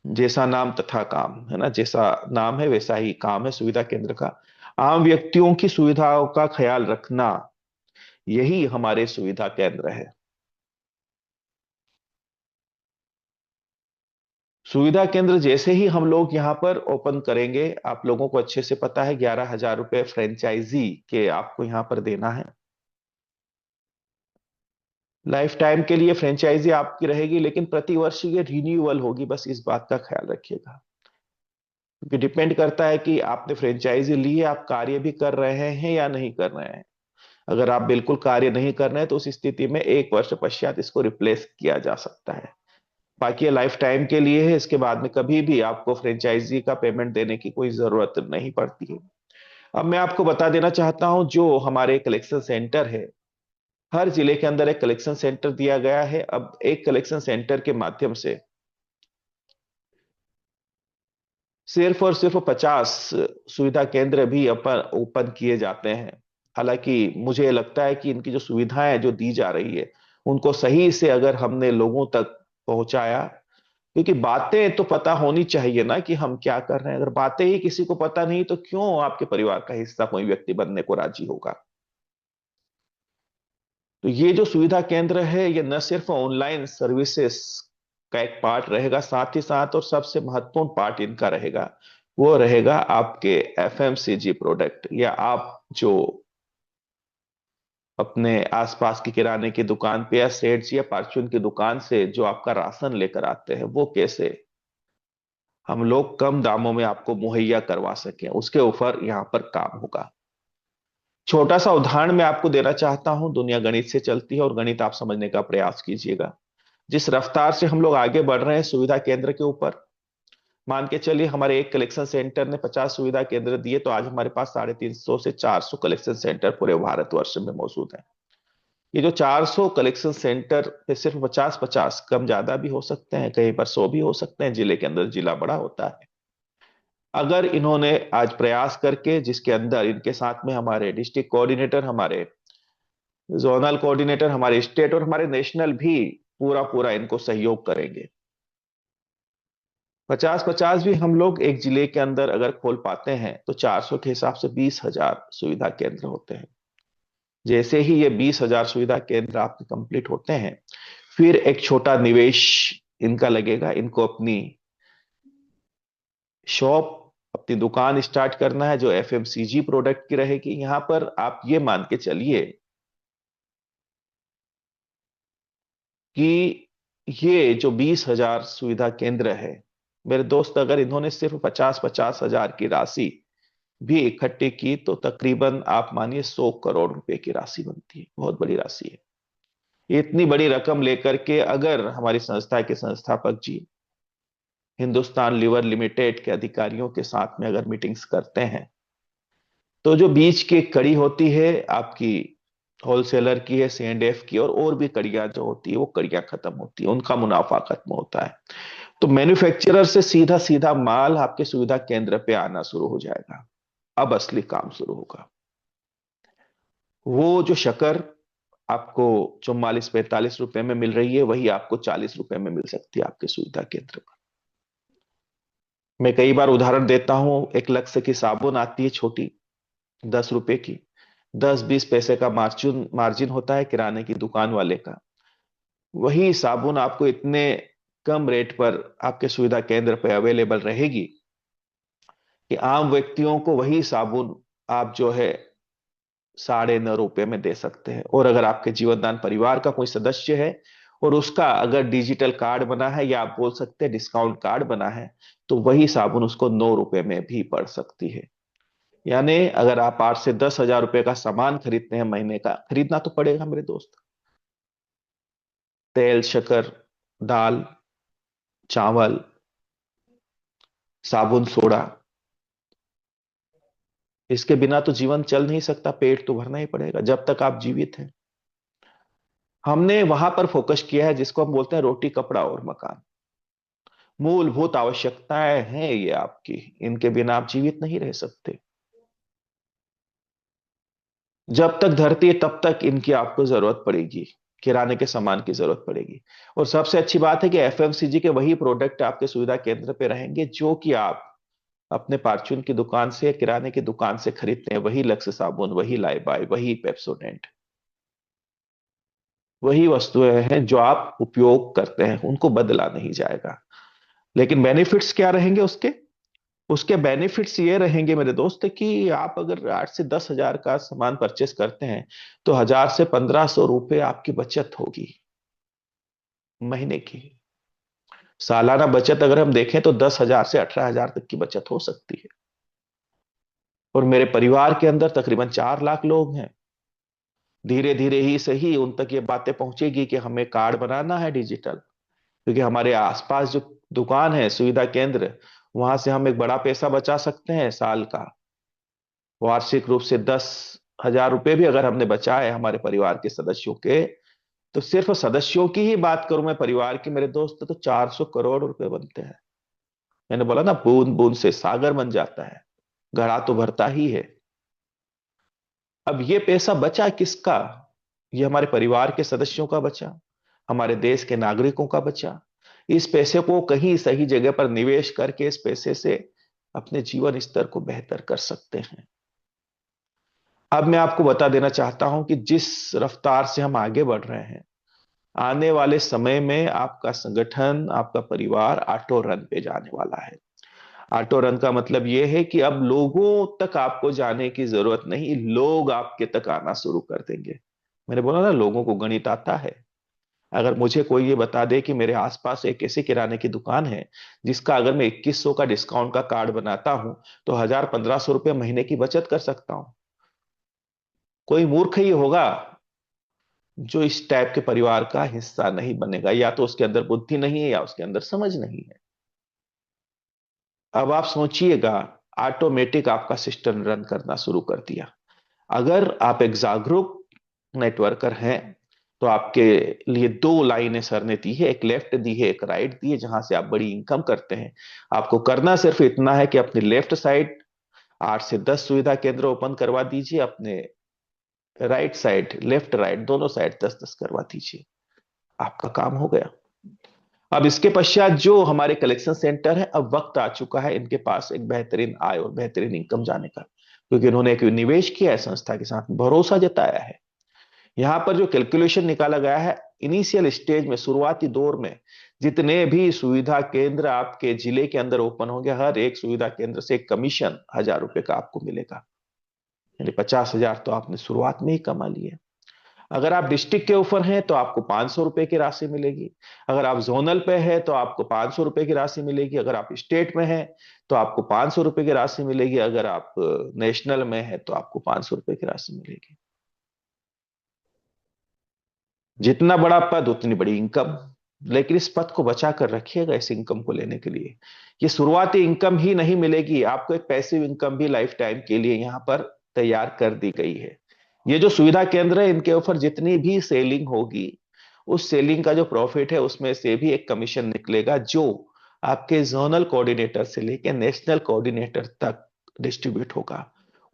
जैसा नाम तथा काम है ना, जैसा नाम है वैसा ही काम है सुविधा केंद्र का। आम व्यक्तियों की सुविधाओं का ख्याल रखना, यही हमारे सुविधा केंद्र है। सुविधा केंद्र जैसे ही हम लोग यहाँ पर ओपन करेंगे, आप लोगों को अच्छे से पता है 11,000 रुपए फ्रेंचाइजी के आपको यहाँ पर देना है। लाइफ टाइम के लिए फ्रेंचाइजी आपकी रहेगी, लेकिन प्रति वर्ष ये रिन्यूअल होगी, बस इस बात का ख्याल रखिएगा। क्योंकि डिपेंड करता है कि आपने फ्रेंचाइजी ली है, आप कार्य भी कर रहे हैं या नहीं कर रहे हैं। अगर आप बिल्कुल कार्य नहीं कर रहे हैं, तो उस स्थिति में 1 वर्ष पश्चात इसको रिप्लेस किया जा सकता है। बाकी ये लाइफ टाइम के लिए है, इसके बाद में कभी भी आपको फ्रेंचाइजी का पेमेंट देने की कोई जरूरत नहीं पड़ती है। अब मैं आपको बता देना चाहता हूं, जो हमारे कलेक्शन सेंटर है, हर जिले के अंदर एक कलेक्शन सेंटर दिया गया है। अब एक कलेक्शन सेंटर के माध्यम से सिर्फ और सिर्फ 50 सुविधा केंद्र भी अपन ओपन किए जाते हैं। हालांकि मुझे लगता है कि इनकी जो सुविधाएं जो दी जा रही है, उनको सही से अगर हमने लोगों तक पहुंचाया, क्योंकि बातें तो पता होनी चाहिए ना कि हम क्या कर रहे हैं। अगर बातें ही किसी को पता नहीं, तो क्यों आपके परिवार का हिस्सा कोई व्यक्ति बनने को राजी होगा? तो ये जो सुविधा केंद्र है, ये न सिर्फ ऑनलाइन सर्विसेज का एक पार्ट रहेगा, साथ ही साथ और सबसे महत्वपूर्ण पार्ट इनका रहेगा, वो रहेगा आपके एफएमसीजी प्रोडक्ट, या आप जो अपने आसपास की किराने की दुकान पे या सेठ जी या परचून की दुकान से जो आपका राशन लेकर आते हैं, वो कैसे हम लोग कम दामों में आपको मुहैया करवा सकें, उसके ऊपर यहां पर काम होगा। छोटा सा उदाहरण मैं आपको देना चाहता हूं। दुनिया गणित से चलती है, और गणित आप समझने का प्रयास कीजिएगा। जिस रफ्तार से हम लोग आगे बढ़ रहे हैं सुविधा केंद्र के ऊपर, मान के चलिए हमारे एक कलेक्शन सेंटर ने 50 सुविधा केंद्र दिए, तो आज हमारे पास 350 से 400 कलेक्शन सेंटर पूरे भारतवर्ष में मौजूद हैं। ये जो 400 कलेक्शन सेंटर पे सिर्फ 50-50, कम ज्यादा भी हो सकते हैं, कहीं पर 100 भी हो सकते हैं, जिले के अंदर जिला बड़ा होता है। अगर इन्होंने आज प्रयास करके, जिसके अंदर इनके साथ में हमारे डिस्ट्रिक्ट कोऑर्डिनेटर, हमारे जोनल कोऑर्डिनेटर, हमारे स्टेट और हमारे नेशनल भी पूरा पूरा इनको सहयोग करेंगे, 50-50 भी हम लोग एक जिले के अंदर अगर खोल पाते हैं, तो 400 के हिसाब से 20,000 सुविधा केंद्र होते हैं। जैसे ही ये 20,000 सुविधा केंद्र आपके कंप्लीट होते हैं, फिर एक छोटा निवेश इनका लगेगा। इनको अपनी शॉप, अपनी दुकान स्टार्ट करना है, जो एफएमसीजी प्रोडक्ट की रहेगी। यहां पर आप ये मान के चलिए कि ये जो 20,000 सुविधा केंद्र है, मेरे दोस्त, अगर इन्होंने सिर्फ 50-50 हजार की राशि भी इकट्ठी की तो तकरीबन आप मानिए 100 करोड़ रुपए की राशि बनती है। बहुत बड़ी राशि है। इतनी बड़ी रकम लेकर के अगर हमारी संस्था के संस्थापक जी हिंदुस्तान लीवर लिमिटेड के अधिकारियों के साथ में अगर मीटिंग्स करते हैं, तो जो बीच की कड़ी होती है आपकी होलसेलर की है, C&F की, और भी कड़ियां जो होती है वो कड़ियां खत्म होती है, उनका मुनाफा खत्म होता है। तो मैन्युफैक्चरर से सीधा सीधा माल आपके सुविधा केंद्र पे आना शुरू हो जाएगा। अब असली काम शुरू होगा। वो जो शक्कर आपको 44-45 रुपए में मिल रही है, वही आपको 40 रुपए में मिल सकती है आपके सुविधा केंद्र पर। मैं कई बार उदाहरण देता हूं, एक लक्स की साबुन आती है छोटी, 10 रुपए की, 10-20 पैसे का मार्जिन मार्जिन होता है किराने की दुकान वाले का। वही साबुन आपको इतने कम रेट पर आपके सुविधा केंद्र पर अवेलेबल रहेगी कि आम व्यक्तियों को वही साबुन आप जो है 9.5 रुपए में दे सकते हैं। और अगर आपके जीवनदान परिवार का कोई सदस्य है और उसका अगर डिजिटल कार्ड बना है, या आप बोल सकते हैं डिस्काउंट कार्ड बना है, तो वही साबुन उसको 9 रुपए में भी पड़ सकती है। यानी अगर आप 8 से 10 हजार रुपए का सामान खरीदते हैं महीने का, खरीदना तो पड़ेगा मेरे दोस्त, तेल, शक्कर, दाल, चावल, साबुन, सोडा, इसके बिना तो जीवन चल नहीं सकता। पेट तो भरना ही पड़ेगा जब तक आप जीवित हैं। हमने वहां पर फोकस किया है जिसको हम बोलते हैं रोटी, कपड़ा और मकान। मूलभूत आवश्यकताएं हैं ये आपकी, इनके बिना आप जीवित नहीं रह सकते। जब तक धरती है तब तक इनकी आपको जरूरत पड़ेगी, किराने के सामान की जरूरत पड़ेगी। और सबसे अच्छी बात है कि FMCG के वही प्रोडक्ट आपके सुविधा केंद्र पे रहेंगे जो कि आप अपने फार्चून की दुकान से, किराने की दुकान से खरीदते हैं। वही लक्स साबुन, वही लाइबाय, वही पेप्सोडेंट, वही वस्तुएं हैं जो आप उपयोग करते हैं, उनको बदला नहीं जाएगा। लेकिन बेनिफिट्स क्या रहेंगे उसके? उसके बेनिफिट्स ये रहेंगे मेरे दोस्त कि आप अगर 8 से 10 हजार का सामान परचेस करते हैं, तो 1000 से 1500 रुपए आपकी बचत होगी महीने की। सालाना बचत अगर हम देखें तो 10 हजार से 18 हजार तक की बचत हो सकती है। और मेरे परिवार के अंदर तकरीबन 4 लाख लोग हैं। धीरे धीरे ही सही उन तक ये बातें पहुंचेगी कि हमें कार्ड बनाना है डिजिटल, क्योंकि हमारे आसपास जो दुकान है, सुविधा केंद्र, वहां से हम एक बड़ा पैसा बचा सकते हैं साल का। वार्षिक रूप से 10 हजार रुपए भी अगर हमने बचाए हमारे परिवार के सदस्यों के, तो सिर्फ सदस्यों की ही बात करूं मैं परिवार की मेरे दोस्त, तो 400 करोड़ रुपए बनते हैं। मैंने बोला ना, बूंद बूंद से सागर बन जाता है, घड़ा तो भरता ही है। अब ये पैसा बचा किसका? ये हमारे परिवार के सदस्यों का बचा, हमारे देश के नागरिकों का बचा। इस पैसे को कहीं सही जगह पर निवेश करके इस पैसे से अपने जीवन स्तर को बेहतर कर सकते हैं। अब मैं आपको बता देना चाहता हूं कि जिस रफ्तार से हम आगे बढ़ रहे हैं, आने वाले समय में आपका संगठन, आपका परिवार ऑटो रन पे जाने वाला है। ऑटो रन का मतलब यह है कि अब लोगों तक आपको जाने की जरूरत नहीं, लोग आपके तक आना शुरू कर देंगे। मैंने बोला ना, लोगों को गणित आता है। अगर मुझे कोई ये बता दे कि मेरे आसपास एक ऐसी किराने की दुकान है जिसका अगर मैं 2100 का डिस्काउंट का कार्ड बनाता हूं, तो 1000-1500 रुपये महीने की बचत कर सकता हूं। कोई मूर्ख ही होगा जो इस टाइप के परिवार का हिस्सा नहीं बनेगा। या तो उसके अंदर बुद्धि नहीं है, या उसके अंदर समझ नहीं है। अब आप सोचिएगा, ऑटोमेटिक आपका सिस्टम रन करना शुरू कर दिया। अगर आप एक जागरूक नेटवर्कर हैं, तो आपके लिए 2 लाइनें सर ने दी है, एक लेफ्ट दी है, एक राइट दी है, जहां से आप बड़ी इनकम करते हैं। आपको करना सिर्फ इतना है कि अपनी लेफ्ट साइड 8 से 10 सुविधा केंद्र ओपन करवा दीजिए, अपने राइट साइड, लेफ्ट राइट दोनों साइड 10-10 करवा दीजिए, आपका काम हो गया। अब इसके पश्चात जो हमारे कलेक्शन सेंटर है, अब वक्त आ चुका है इनके पास एक बेहतरीन आय और बेहतरीन इनकम जाने का, क्योंकि इन्होंने एक निवेश किया है, संस्था के साथ भरोसा जताया है। यहां पर जो कैलकुलेशन निकाला गया है, इनिशियल स्टेज में, शुरुआती दौर में, जितने भी सुविधा केंद्र आपके जिले के अंदर ओपन होंगे, हर एक सुविधा केंद्र से एक कमीशन 1000 रुपए का आपको मिलेगा। यानी 50 हजार तो आपने शुरुआत में ही कमा लिए। अगर आप डिस्ट्रिक्ट के ऊपर हैं तो आपको 500 रुपए की राशि मिलेगी। अगर आप जोनल पे है तो आपको 500 रुपए की राशि मिलेगी। अगर आप स्टेट में हैं तो आपको 500 रुपए की राशि मिलेगी। अगर आप नेशनल में है तो आपको 500 रुपए की राशि मिलेगी। जितना बड़ा पद उतनी बड़ी इनकम। लेकिन इस पद को बचा कर रखिएगा इस इनकम को लेने के लिए। ये शुरुआती इनकम ही नहीं मिलेगी, आपको एक पैसिव इनकम भी लाइफ टाइम के लिए यहां पर तैयार कर दी गई है। ये जो सुविधा केंद्र है, इनके ऊपर जितनी भी सेलिंग होगी, उस सेलिंग का जो प्रॉफिट है उसमें से भी एक कमीशन निकलेगा, जो आपके जोनल कोऑर्डिनेटर से लेकर नेशनल कोऑर्डिनेटर तक डिस्ट्रीब्यूट होगा।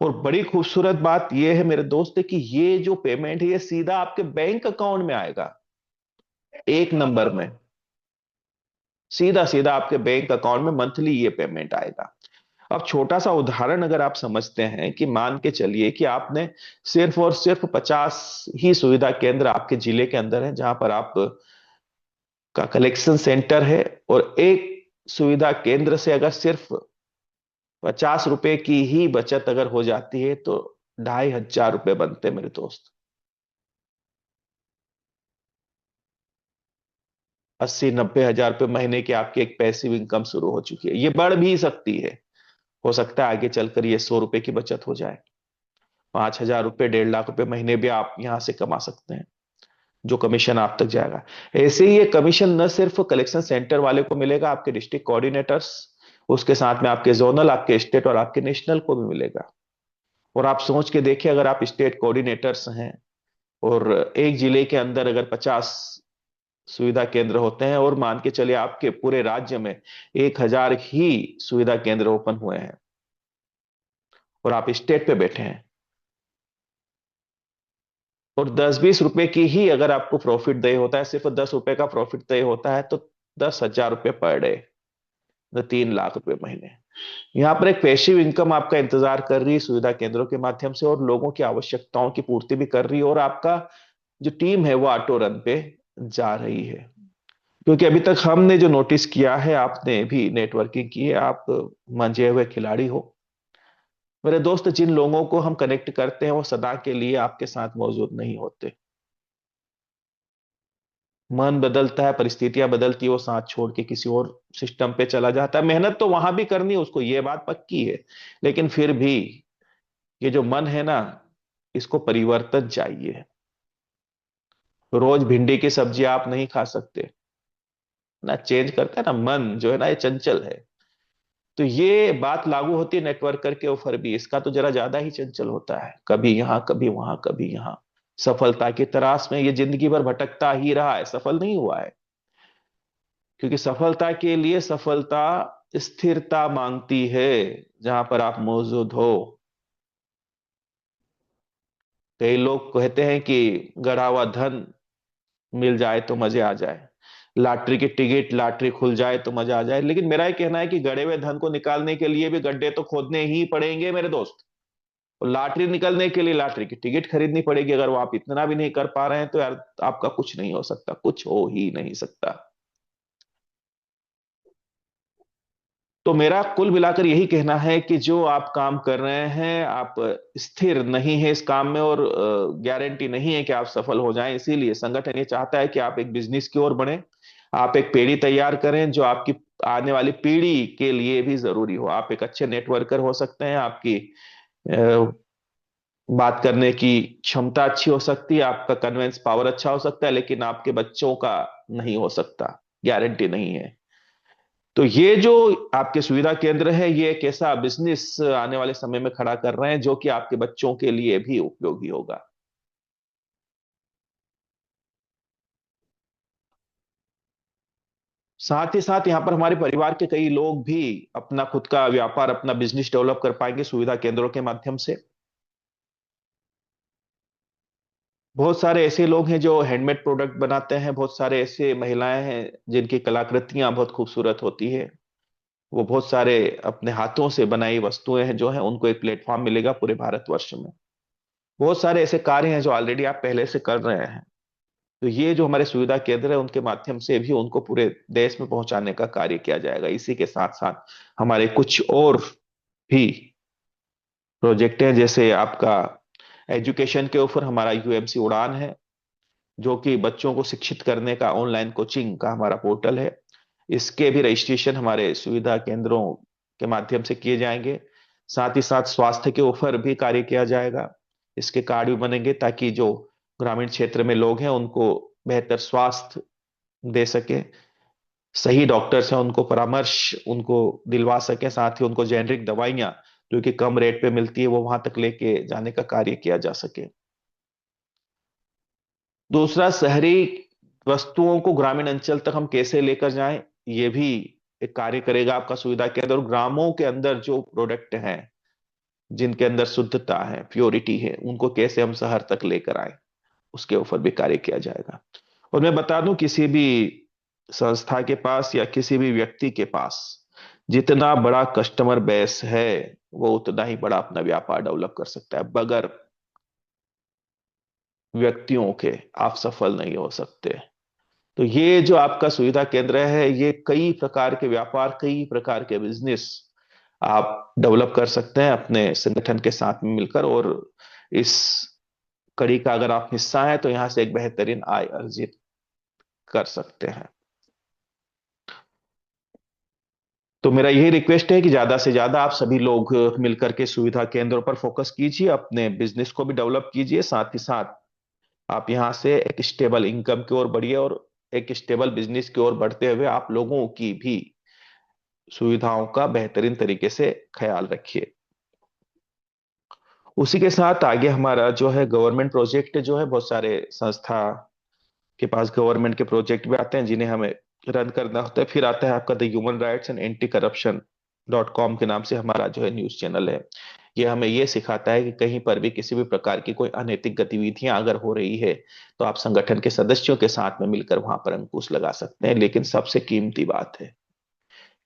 और बड़ी खूबसूरत बात यह है मेरे दोस्त कि ये जो पेमेंट है ये सीधा आपके बैंक अकाउंट में आएगा, एक नंबर में, सीधा सीधा आपके बैंक अकाउंट में मंथली ये पेमेंट आएगा। अब छोटा सा उदाहरण अगर आप समझते हैं कि मान के चलिए कि आपने सिर्फ और सिर्फ 50 ही सुविधा केंद्र आपके जिले के अंदर है जहां पर आप का कलेक्शन सेंटर है, और एक सुविधा केंद्र से अगर सिर्फ 50 रुपए की ही बचत अगर हो जाती है तो 2,500 रुपए बनते हैं मेरे दोस्त। 80-90 हजार रुपए महीने की आपकी एक पैसिव इनकम शुरू हो चुकी है। ये बढ़ भी सकती है, हो सकता है आगे चलकर ये 100 रुपए की बचत हो जाए। 5,000 रुपए, 1.5 लाख रुपए महीने भी आप यहां से कमा सकते हैं, जो कमीशन आप तक जाएगा। ऐसे ही ये कमीशन न सिर्फ कलेक्शन सेंटर वाले को मिलेगा, आपके डिस्ट्रिक्ट कोऑर्डिनेटर्स, उसके साथ में आपके जोनल, आपके स्टेट और आपके नेशनल को भी मिलेगा। और आप सोच के देखिए, अगर आप स्टेट कोऑर्डिनेटर्स हैं और एक जिले के अंदर अगर 50 सुविधा केंद्र होते हैं, और मान के चलिए आपके पूरे राज्य में 1,000 ही सुविधा केंद्र ओपन हुए हैं, और आप स्टेट पे बैठे हैं, और 10-20 रुपए की ही अगर आपको प्रॉफिट तय होता है, सिर्फ 10 रुपए का प्रॉफिट तय होता है, तो 10,000 रुपए पर डे, तो 3 लाख रुपए महीने। यहाँ पर एक पैसिव इनकम आपका इंतजार कर रही है सुविधा केंद्रों के माध्यम से, और लोगों की आवश्यकताओं की पूर्ति भी कर रही है, और आपका जो टीम है वो ऑटो रन पे जा रही है। क्योंकि अभी तक हमने जो नोटिस किया है, आपने भी नेटवर्किंग की है, आप मंझे हुए खिलाड़ी हो मेरे दोस्त। जिन लोगों को हम कनेक्ट करते हैं वो सदा के लिए आपके साथ मौजूद नहीं होते। मन बदलता है, परिस्थितियां बदलती है, वो साथ छोड़ के किसी और सिस्टम पे चला जाता है। मेहनत तो वहां भी करनी है उसको, ये बात पक्की है, लेकिन फिर भी ये जो मन है ना, इसको परिवर्तन चाहिए। रोज भिंडी की सब्जी आप नहीं खा सकते ना, चेंज करता है ना, मन जो है ना ये चंचल है। तो ये बात लागू होती है नेटवर्कर के ऊपर भी, इसका तो जरा ज्यादा ही चंचल होता है, कभी यहां कभी वहां कभी यहां। सफलता की तलाश में ये जिंदगी भर भटकता ही रहा है, सफल नहीं हुआ है। क्योंकि सफलता के लिए सफलता स्थिरता मांगती है, जहां पर आप मौजूद हो। कई लोग कहते हैं कि गड़ा हुआ धन मिल जाए तो मजे आ जाए, लॉटरी की टिकट, लॉटरी खुल जाए तो मजा आ जाए। लेकिन मेरा ये कहना है कि गड़े हुए धन को निकालने के लिए भी गड्ढे तो खोदने ही पड़ेंगे मेरे दोस्त। और लॉटरी निकलने के लिए लॉटरी की टिकट खरीदनी पड़ेगी। अगर वो आप इतना भी नहीं कर पा रहे हैं तो यार आपका कुछ नहीं हो सकता, कुछ हो ही नहीं सकता। तो मेरा कुल मिलाकर यही कहना है कि जो आप काम कर रहे हैं, आप स्थिर नहीं है इस काम में, और गारंटी नहीं है कि आप सफल हो जाएं। इसीलिए संगठन ये चाहता है कि आप एक बिजनेस की ओर बढ़ें, आप एक पीढ़ी तैयार करें जो आपकी आने वाली पीढ़ी के लिए भी जरूरी हो। आप एक अच्छे नेटवर्कर हो सकते हैं, आपकी अ, बात करने की क्षमता अच्छी हो सकती है, आपका कन्वेंस पावर अच्छा हो सकता है, लेकिन आपके बच्चों का नहीं हो सकता, गारंटी नहीं है। तो ये जो आपके सुविधा केंद्र है, ये एक ऐसा बिजनेस आने वाले समय में खड़ा कर रहे हैं जो कि आपके बच्चों के लिए भी उपयोगी होगा। साथ ही साथ यहाँ पर हमारे परिवार के कई लोग भी अपना खुद का व्यापार, अपना बिजनेस डेवलप कर पाएंगे सुविधा केंद्रों के माध्यम से। बहुत सारे ऐसे लोग हैं जो हैंडमेड प्रोडक्ट बनाते हैं, बहुत सारे ऐसे महिलाएं हैं जिनकी कलाकृतियां बहुत खूबसूरत होती है। वो बहुत सारे अपने हाथों से बनाई वस्तुएं हैं जो हैं, उनको एक प्लेटफॉर्म मिलेगा पूरे भारतवर्ष में। बहुत सारे ऐसे कार्य हैं जो ऑलरेडी आप पहले से कर रहे हैं। तो ये जो हमारे सुविधा केंद्र है, उनके माध्यम से भी उनको पूरे देश में पहुंचाने का कार्य किया जाएगा। इसी के साथ साथ हमारे कुछ और भी प्रोजेक्ट हैं, जैसे आपका एजुकेशन के ऊपर हमारा यूएमसी उड़ान है। जो कि बच्चों को शिक्षित करने का ऑनलाइन कोचिंग का हमारा पोर्टल है। इसके भी रजिस्ट्रेशन हमारे सुविधा केंद्रों के माध्यम से किए जाएंगे। साथ ही साथ स्वास्थ्य के ऊपर भी कार्य किया जाएगा। इसके कार्ड भी बनेंगे ताकि जो ग्रामीण क्षेत्र में लोग हैं उनको बेहतर स्वास्थ्य दे सके, सही डॉक्टर से उनको परामर्श उनको दिलवा सके, साथ ही उनको जेनरिक दवाइयां जो कि कम रेट पे मिलती है वो वहां तक लेके जाने का कार्य किया जा सके। दूसरा, शहरी वस्तुओं को ग्रामीण अंचल तक हम कैसे लेकर जाएं, ये भी एक कार्य करेगा आपका सुविधा केंद्र। और ग्रामों के अंदर जो प्रोडक्ट हैं जिनके अंदर शुद्धता है, प्योरिटी है, उनको कैसे हम शहर तक लेकर आए, उसके ऊपर भी कार्य किया जाएगा। और मैं बता दूं, किसी भी संस्था के पास या किसी भी व्यक्ति के पास जितना बड़ा कस्टमर बेस है वो उतना ही बड़ा अपना व्यापार डेवलप कर सकता है। बगैर व्यक्तियों के आप सफल नहीं हो सकते। तो ये जो आपका सुविधा केंद्र है, ये कई प्रकार के व्यापार, कई प्रकार के बिजनेस आप डेवलप कर सकते हैं अपने संगठन के साथ में मिलकर। और इस कड़ी का अगर आप हिस्सा हैं तो यहां से एक बेहतरीन आय अर्जित कर सकते हैं। तो मेरा यही रिक्वेस्ट है कि ज्यादा से ज्यादा आप सभी लोग मिलकर के सुविधा केंद्रों पर फोकस कीजिए, अपने बिजनेस को भी डेवलप कीजिए, साथ ही साथ आप यहां से एक स्टेबल इनकम की ओर बढ़िए और एक स्टेबल बिजनेस की ओर बढ़ते हुए आप लोगों की भी सुविधाओं का बेहतरीन तरीके से ख्याल रखिए। उसी के साथ आगे हमारा जो है गवर्नमेंट प्रोजेक्ट जो है, बहुत सारे संस्था के पास गवर्नमेंट के प्रोजेक्ट भी आते हैं जिन्हें हमें रन करना होता है। फिर आता है आपका the human rights and anti corruption .com के नाम से हमारा जो है न्यूज चैनल है। ये हमें ये सिखाता है कि कहीं पर भी किसी भी प्रकार की कोई अनैतिक गतिविधियां अगर हो रही है तो आप संगठन के सदस्यों के साथ में मिलकर वहां पर अंकुश लगा सकते हैं। लेकिन सबसे कीमती बात है,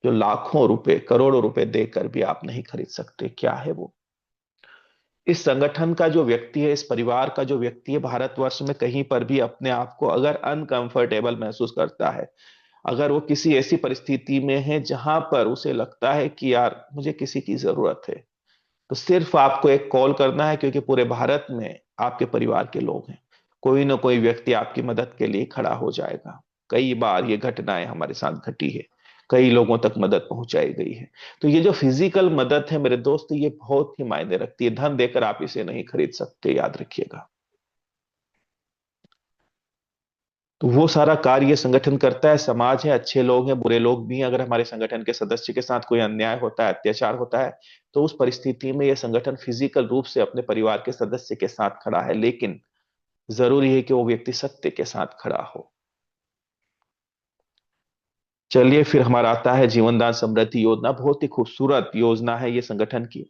जो लाखों रुपए, करोड़ों रुपए देकर भी आप नहीं खरीद सकते, क्या है वो? इस संगठन का जो व्यक्ति है, इस परिवार का जो व्यक्ति है, भारतवर्ष में कहीं पर भी अपने आप को अगर अनकंफर्टेबल महसूस करता है, अगर वो किसी ऐसी परिस्थिति में है जहां पर उसे लगता है कि यार मुझे किसी की जरूरत है, तो सिर्फ आपको एक कॉल करना है, क्योंकि पूरे भारत में आपके परिवार के लोग हैं। कोई ना कोई व्यक्ति आपकी मदद के लिए खड़ा हो जाएगा। कई बार ये घटनाएं हमारे साथ घटी है, कई लोगों तक मदद पहुंचाई गई है। तो ये जो फिजिकल मदद है मेरे दोस्त, ये बहुत ही मायने रखती है। धन देकर आप इसे नहीं खरीद सकते, याद रखिएगा। तो वो सारा कार्य ये संगठन करता है। समाज है, अच्छे लोग हैं, बुरे लोग भी हैं। अगर हमारे संगठन के सदस्य के साथ कोई अन्याय होता है, अत्याचार होता है, तो उस परिस्थिति में यह संगठन फिजिकल रूप से अपने परिवार के सदस्य के साथ खड़ा है। लेकिन जरूरी है कि वो व्यक्ति सत्य के साथ खड़ा हो। चलिए, फिर हमारा आता है जीवन दान समृद्धि योजना। बहुत ही खूबसूरत योजना है ये संगठन की।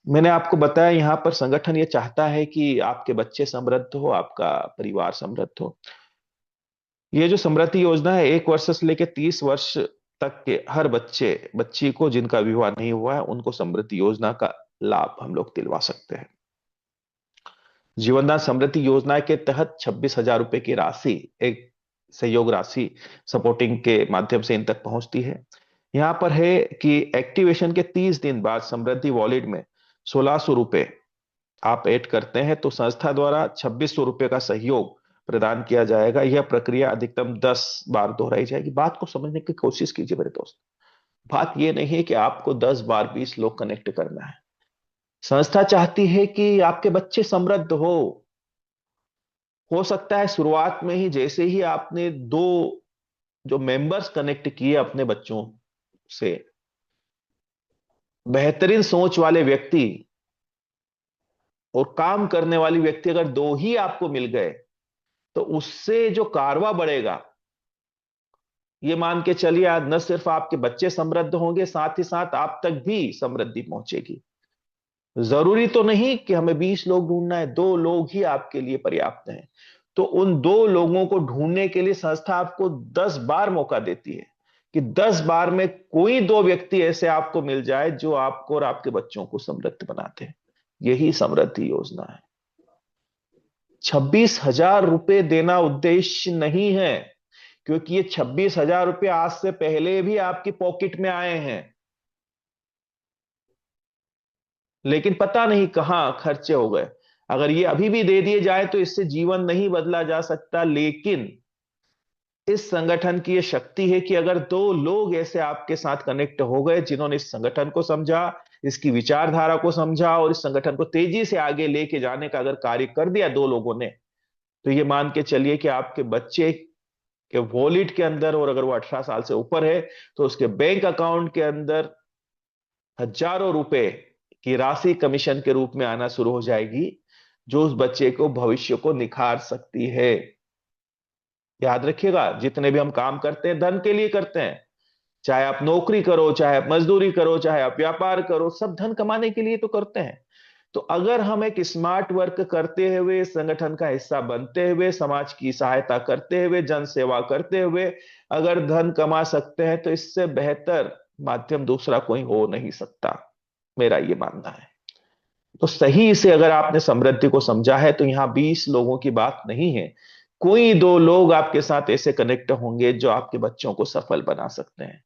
मैंने आपको बताया, यहाँ पर संगठन ये चाहता है कि आपके बच्चे समृद्ध हो, आपका परिवार समृद्ध हो। ये जो समृद्धि योजना है, 1 वर्ष से लेकर 30 वर्ष तक के हर बच्चे बच्ची को जिनका विवाह नहीं हुआ है उनको समृद्धि योजना का लाभ हम लोग दिलवा सकते हैं। जीवनदान समृद्धि योजना के तहत 26,000 रुपए की राशि, एक सहयोग राशि सपोर्टिंग के माध्यम से इन तक पहुंचती है। यहां पर है कि एक्टिवेशन के 30 दिन बाद समृद्धि वॉलेट में 1,600 रुपए आप ऐड करते हैं तो संस्था द्वारा 2,600 रुपए का सहयोग प्रदान किया जाएगा। यह प्रक्रिया अधिकतम 10 बार दोहराई जाएगी। बात को समझने की कोशिश कीजिए मेरे दोस्त। बात यह नहीं है कि आपको 10 बार 20 लोग कनेक्ट करना है। संस्था चाहती है कि आपके बच्चे समृद्ध हो सकता है शुरुआत में ही जैसे ही आपने दो जो मेंबर्स कनेक्ट किए अपने बच्चों से, बेहतरीन सोच वाले व्यक्ति और काम करने वाली व्यक्ति अगर दो ही आपको मिल गए, तो उससे जो कारवा बढ़ेगा, ये मान के चलिए आज न सिर्फ आपके बच्चे समृद्ध होंगे, साथ ही साथ आप तक भी समृद्धि पहुंचेगी। जरूरी तो नहीं कि हमें 20 लोग ढूंढना है, 2 लोग ही आपके लिए पर्याप्त हैं। तो उन 2 लोगों को ढूंढने के लिए संस्था आपको 10 बार मौका देती है कि 10 बार में कोई 2 व्यक्ति ऐसे आपको मिल जाए जो आपको और आपके बच्चों को समृद्ध बनाते हैं। यही समृद्धि योजना है। 26,000 रुपए देना उद्देश्य नहीं है, क्योंकि ये 26,000 रुपए आज से पहले भी आपकी पॉकेट में आए हैं, लेकिन पता नहीं कहां खर्चे हो गए। अगर ये अभी भी दे दिए जाए तो इससे जीवन नहीं बदला जा सकता, लेकिन इस संगठन की ये शक्ति है कि अगर दो लोग ऐसे आपके साथ कनेक्ट हो गए जिन्होंने इस संगठन को समझा, इसकी विचारधारा को समझा और इस संगठन को तेजी से आगे लेके जाने का अगर कार्य कर दिया दो लोगों ने, तो ये मान के चलिए कि आपके बच्चे के वॉलेट के अंदर, और अगर वो 18 साल से ऊपर है तो उसके बैंक अकाउंट के अंदर हजारों रुपए की राशि कमीशन के रूप में आना शुरू हो जाएगी, जो उस बच्चे को भविष्य को निखार सकती है। याद रखिएगा, जितने भी हम काम करते हैं धन के लिए करते हैं। चाहे आप नौकरी करो, चाहे आप मजदूरी करो, चाहे आप व्यापार करो, सब धन कमाने के लिए तो करते हैं। तो अगर हम एक स्मार्ट वर्क करते हुए, संगठन का हिस्सा बनते हुए, समाज की सहायता करते हुए, जन सेवा करते हुए अगर धन कमा सकते हैं, तो इससे बेहतर माध्यम दूसरा कोई हो नहीं सकता, मेरा ये मानना है। तो सही से अगर आपने समृद्धि को समझा है तो यहां 20 लोगों की बात नहीं है, कोई दो लोग आपके साथ ऐसे कनेक्ट होंगे जो आपके बच्चों को सफल बना सकते हैं,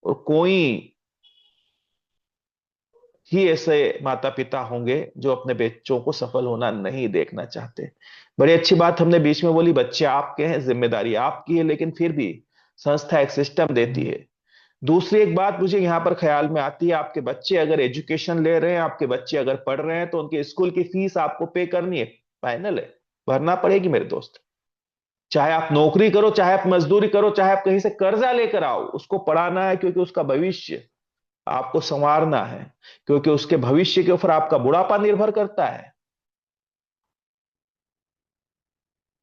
और कोई ही ऐसे माता पिता होंगे जो अपने बच्चों को सफल होना नहीं देखना चाहते। बड़ी अच्छी बात हमने बीच में बोली, बच्चे आपके हैं, जिम्मेदारी आपकी है, लेकिन फिर भी संस्था एक सिस्टम देती है। दूसरी एक बात मुझे यहां पर ख्याल में आती है, आपके बच्चे अगर एजुकेशन ले रहे हैं, आपके बच्चे अगर पढ़ रहे हैं, तो उनके स्कूल की फीस आपको पे करनी है, फाइनल है, भरना पड़ेगी मेरे दोस्त। चाहे आप नौकरी करो, चाहे आप मजदूरी करो, चाहे आप कहीं से कर्जा लेकर आओ, उसको पढ़ाना है, क्योंकि उसका भविष्य आपको संवारना है, क्योंकि उसके भविष्य के ऊपर आपका बुढ़ापा निर्भर करता है।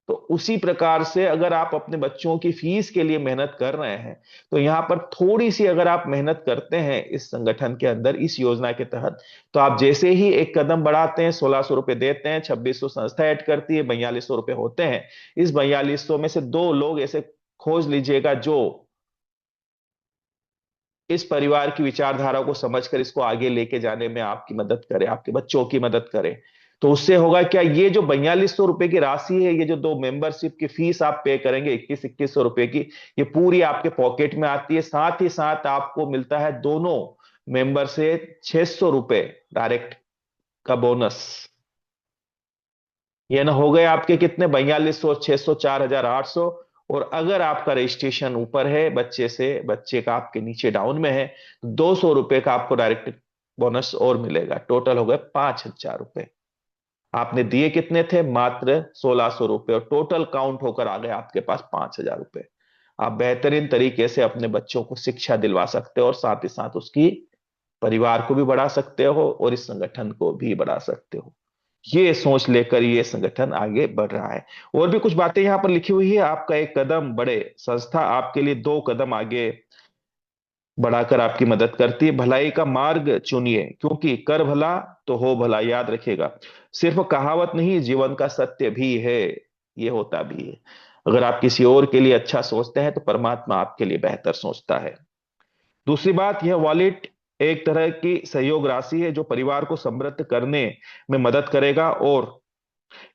तो उसी प्रकार से अगर आप अपने बच्चों की फीस के लिए मेहनत कर रहे हैं, तो यहां पर थोड़ी सी अगर आप मेहनत करते हैं इस संगठन के अंदर, इस योजना के तहत, तो आप जैसे ही एक कदम बढ़ाते हैं, 1600 रुपए देते हैं, 2600 संस्था ऐड करती है, 4200 रुपए होते हैं। इस 4200 में से दो लोग ऐसे खोज लीजिएगा जो इस परिवार की विचारधारा को समझकर इसको आगे लेके जाने में आपकी मदद करे, आपके बच्चों की मदद करे। तो उससे होगा क्या, ये जो 4200 रुपए की राशि है, ये जो दो मेंबरशिप की फीस आप पे करेंगे 2100 रुपए की, ये पूरी आपके पॉकेट में आती है। साथ ही साथ आपको मिलता है दोनों मेंबर से 600 रुपए डायरेक्ट का बोनस। ये ना हो गए आपके कितने, 4200, 600, 4800। और अगर आपका रजिस्ट्रेशन ऊपर है बच्चे से, बच्चे का आपके नीचे डाउन में है, तो 200 रुपए का आपको डायरेक्ट बोनस और मिलेगा। टोटल हो गए 5000 रुपए। आपने दिए कितने थे, मात्र 1600 रुपए, और टोटल काउंट होकर आ गए आपके पास 5000 रुपए। आप बेहतरीन तरीके से अपने बच्चों को शिक्षा दिलवा सकते हो, और साथ ही साथ उसकी परिवार को भी बढ़ा सकते हो, और इस संगठन को भी बढ़ा सकते हो। ये सोच लेकर ये संगठन आगे बढ़ रहा है। और भी कुछ बातें यहां पर लिखी हुई है, आपका एक कदम बढ़े, संस्था आपके लिए दो कदम आगे बढ़ाकर आपकी मदद करती है। भलाई का मार्ग चुनिए, क्योंकि कर भला तो हो भला, याद रखिएगा। सिर्फ कहावत नहीं, जीवन का सत्य भी है, ये होता भी है। अगर आप किसी और के लिए अच्छा सोचते हैं तो परमात्मा आपके लिए बेहतर सोचता है। दूसरी बात, यह वॉलेट एक तरह की सहयोग राशि है जो परिवार को समृद्ध करने में मदद करेगा, और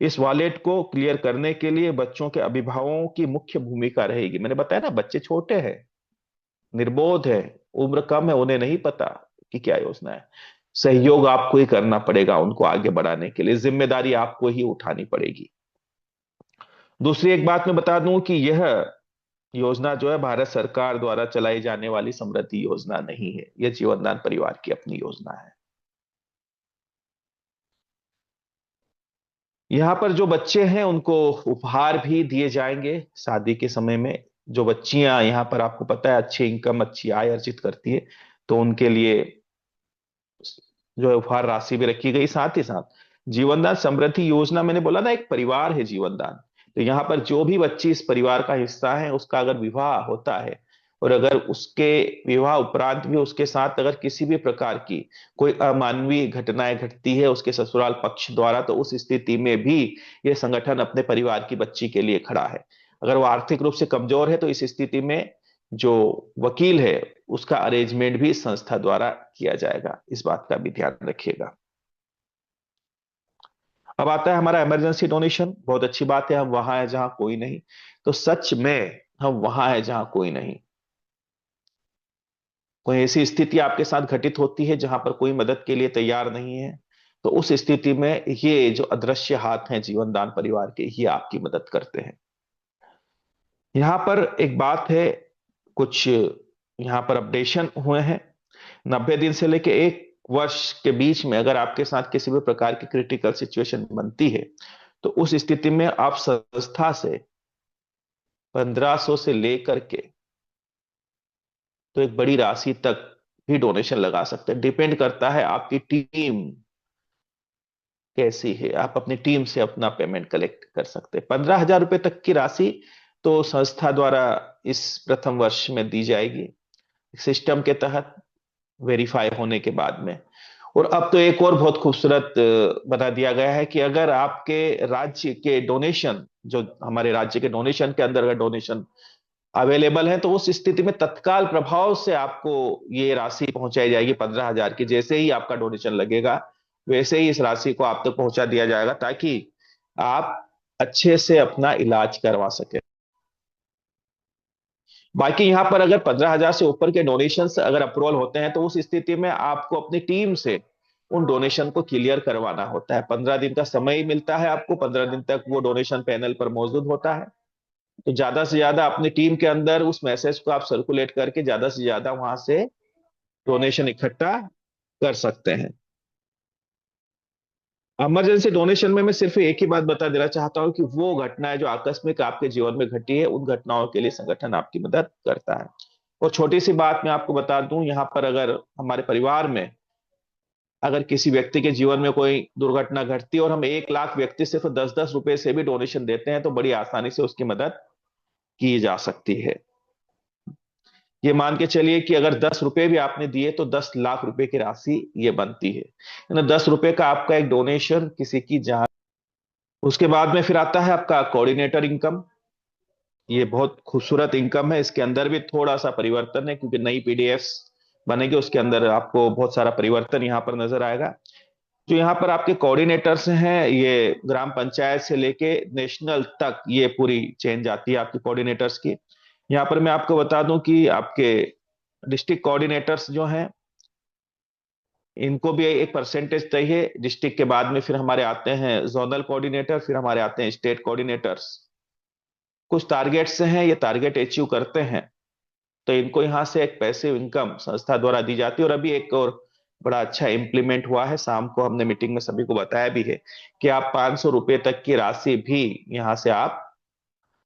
इस वॉलेट को क्लियर करने के लिए बच्चों के अभिभावकों की मुख्य भूमिका रहेगी। मैंने बताया ना, बच्चे छोटे हैं, निर्बोध है, उम्र कम है, उन्हें नहीं पता कि क्या योजना है। सहयोग आपको ही करना पड़ेगा उनको आगे बढ़ाने के लिए, जिम्मेदारी आपको ही उठानी पड़ेगी। दूसरी एक बात मैं बता दूं कि यह योजना जो है भारत सरकार द्वारा चलाई जाने वाली समृद्धि योजना नहीं है, यह जीवनदान परिवार की अपनी योजना है। यहाँ पर जो बच्चे हैं उनको उपहार भी दिए जाएंगे शादी के समय में। जो बच्चियां यहाँ पर आपको पता है अच्छी इनकम, अच्छी आय अर्जित करती है, तो उनके लिए जो है उपहार राशि भी रखी गई। साथ ही साथ जीवनदान समृद्धि योजना, मैंने बोला ना एक परिवार है जीवनदान, तो यहाँ पर जो भी बच्ची इस परिवार का हिस्सा है, उसका अगर विवाह होता है, और अगर उसके विवाह उपरांत भी उसके साथ अगर किसी भी प्रकार की कोई अमानवीय घटनाएं घटती है उसके ससुराल पक्ष द्वारा, तो उस स्थिति में भी यह संगठन अपने परिवार की बच्ची के लिए खड़ा है। अगर वो आर्थिक रूप से कमजोर है, तो इस स्थिति में जो वकील है उसका अरेंजमेंट भी संस्था द्वारा किया जाएगा, इस बात का भी ध्यान रखिएगा। अब आता है हमारा इमरजेंसी डोनेशन। बहुत अच्छी बात है, हम वहां है जहां कोई नहीं। तो सच में हम वहां है जहां कोई नहीं। कोई ऐसी स्थिति आपके साथ घटित होती है जहां पर कोई मदद के लिए तैयार नहीं है, तो उस स्थिति में ये जो अदृश्य हाथ हैं जीवन दान परिवार के, ये आपकी मदद करते हैं। यहां पर एक बात है, कुछ यहां पर अपडेशन हुए हैं। 90 दिन से लेके 1 वर्ष के बीच में अगर आपके साथ किसी भी प्रकार की क्रिटिकल सिचुएशन बनती है, तो उस स्थिति में आप संस्था से 1500 से लेकर के तो एक बड़ी राशि तक भी डोनेशन लगा सकते हैं। डिपेंड करता है आपकी टीम कैसी है, आप अपनी टीम से अपना पेमेंट कलेक्ट कर सकते हैं। 15,000 रुपए तक की राशि तो संस्था द्वारा इस प्रथम वर्ष में दी जाएगी, सिस्टम के तहत वेरीफाई होने के बाद में। और अब तो एक और बहुत खूबसूरत बता दिया गया है कि अगर आपके राज्य के डोनेशन, जो हमारे राज्य के डोनेशन के अंदर अगर डोनेशन अवेलेबल है, तो उस स्थिति में तत्काल प्रभाव से आपको ये राशि पहुंचाई जाएगी 15,000 की। जैसे ही आपका डोनेशन लगेगा, वैसे ही इस राशि को आप तक पहुंचा दिया जाएगा, ताकि आप अच्छे से अपना इलाज करवा सके। बाकी यहां पर अगर 15,000 से ऊपर के डोनेशन अगर अप्रूवल होते हैं, तो उस स्थिति में आपको अपनी टीम से उन डोनेशन को क्लियर करवाना होता है। 15 दिन का समय मिलता है आपको, 15 दिन तक वो डोनेशन पैनल पर मौजूद होता है। तो ज्यादा से ज्यादा अपनी टीम के अंदर उस मैसेज को आप सर्कुलेट करके ज्यादा से ज्यादा वहां से डोनेशन इकट्ठा कर सकते हैं। इमरजेंसी डोनेशन में मैं सिर्फ एक ही बात बता देना चाहता हूं कि वो घटनाएं जो आकस्मिक आपके जीवन में घटी है, उन घटनाओं के लिए संगठन आपकी मदद करता है। और छोटी सी बात मैं आपको बता दूं, यहां पर अगर हमारे परिवार में अगर किसी व्यक्ति के जीवन में कोई दुर्घटना घटती है और हम 1 लाख व्यक्ति सिर्फ 10-10 रुपए से भी डोनेशन देते हैं, तो बड़ी आसानी से उसकी मदद की जा सकती है। ये मान के चलिए कि अगर 10 रुपए भी आपने दिए तो 10 लाख रुपए की राशि ये बनती है, 10 रुपए का आपका एक डोनेशन किसी की जान। उसके बाद में फिर आता है आपका कोऑर्डिनेटर इनकम। ये बहुत खूबसूरत इनकम है, इसके अंदर भी थोड़ा सा परिवर्तन है क्योंकि नई पीडीएफ्स बनेगी, उसके अंदर आपको बहुत सारा परिवर्तन यहाँ पर नजर आएगा। जो यहाँ पर आपके कोऑर्डिनेटर्स हैं, ये ग्राम पंचायत से लेके नेशनल तक ये पूरी चेन जाती है आपकी कोऑर्डिनेटर्स की। यहाँ पर मैं आपको बता दूं कि आपके डिस्ट्रिक्ट कोऑर्डिनेटर्स जो हैं, इनको भी एक परसेंटेज चाहिए। डिस्ट्रिक्ट के बाद में फिर हमारे आते हैं जोनल कोऑर्डिनेटर, फिर हमारे आते हैं स्टेट कोऑर्डिनेटर्स। कुछ टारगेट्स हैं, ये टारगेट अचीव करते हैं तो इनको यहाँ से एक पैसिव इनकम संस्था द्वारा दी जाती है। और अभी एक और बड़ा अच्छा इंप्लीमेंट हुआ है, शाम को हमने मीटिंग में सभी को बताया भी है कि आप 500 रुपए तक की राशि भी यहाँ से आप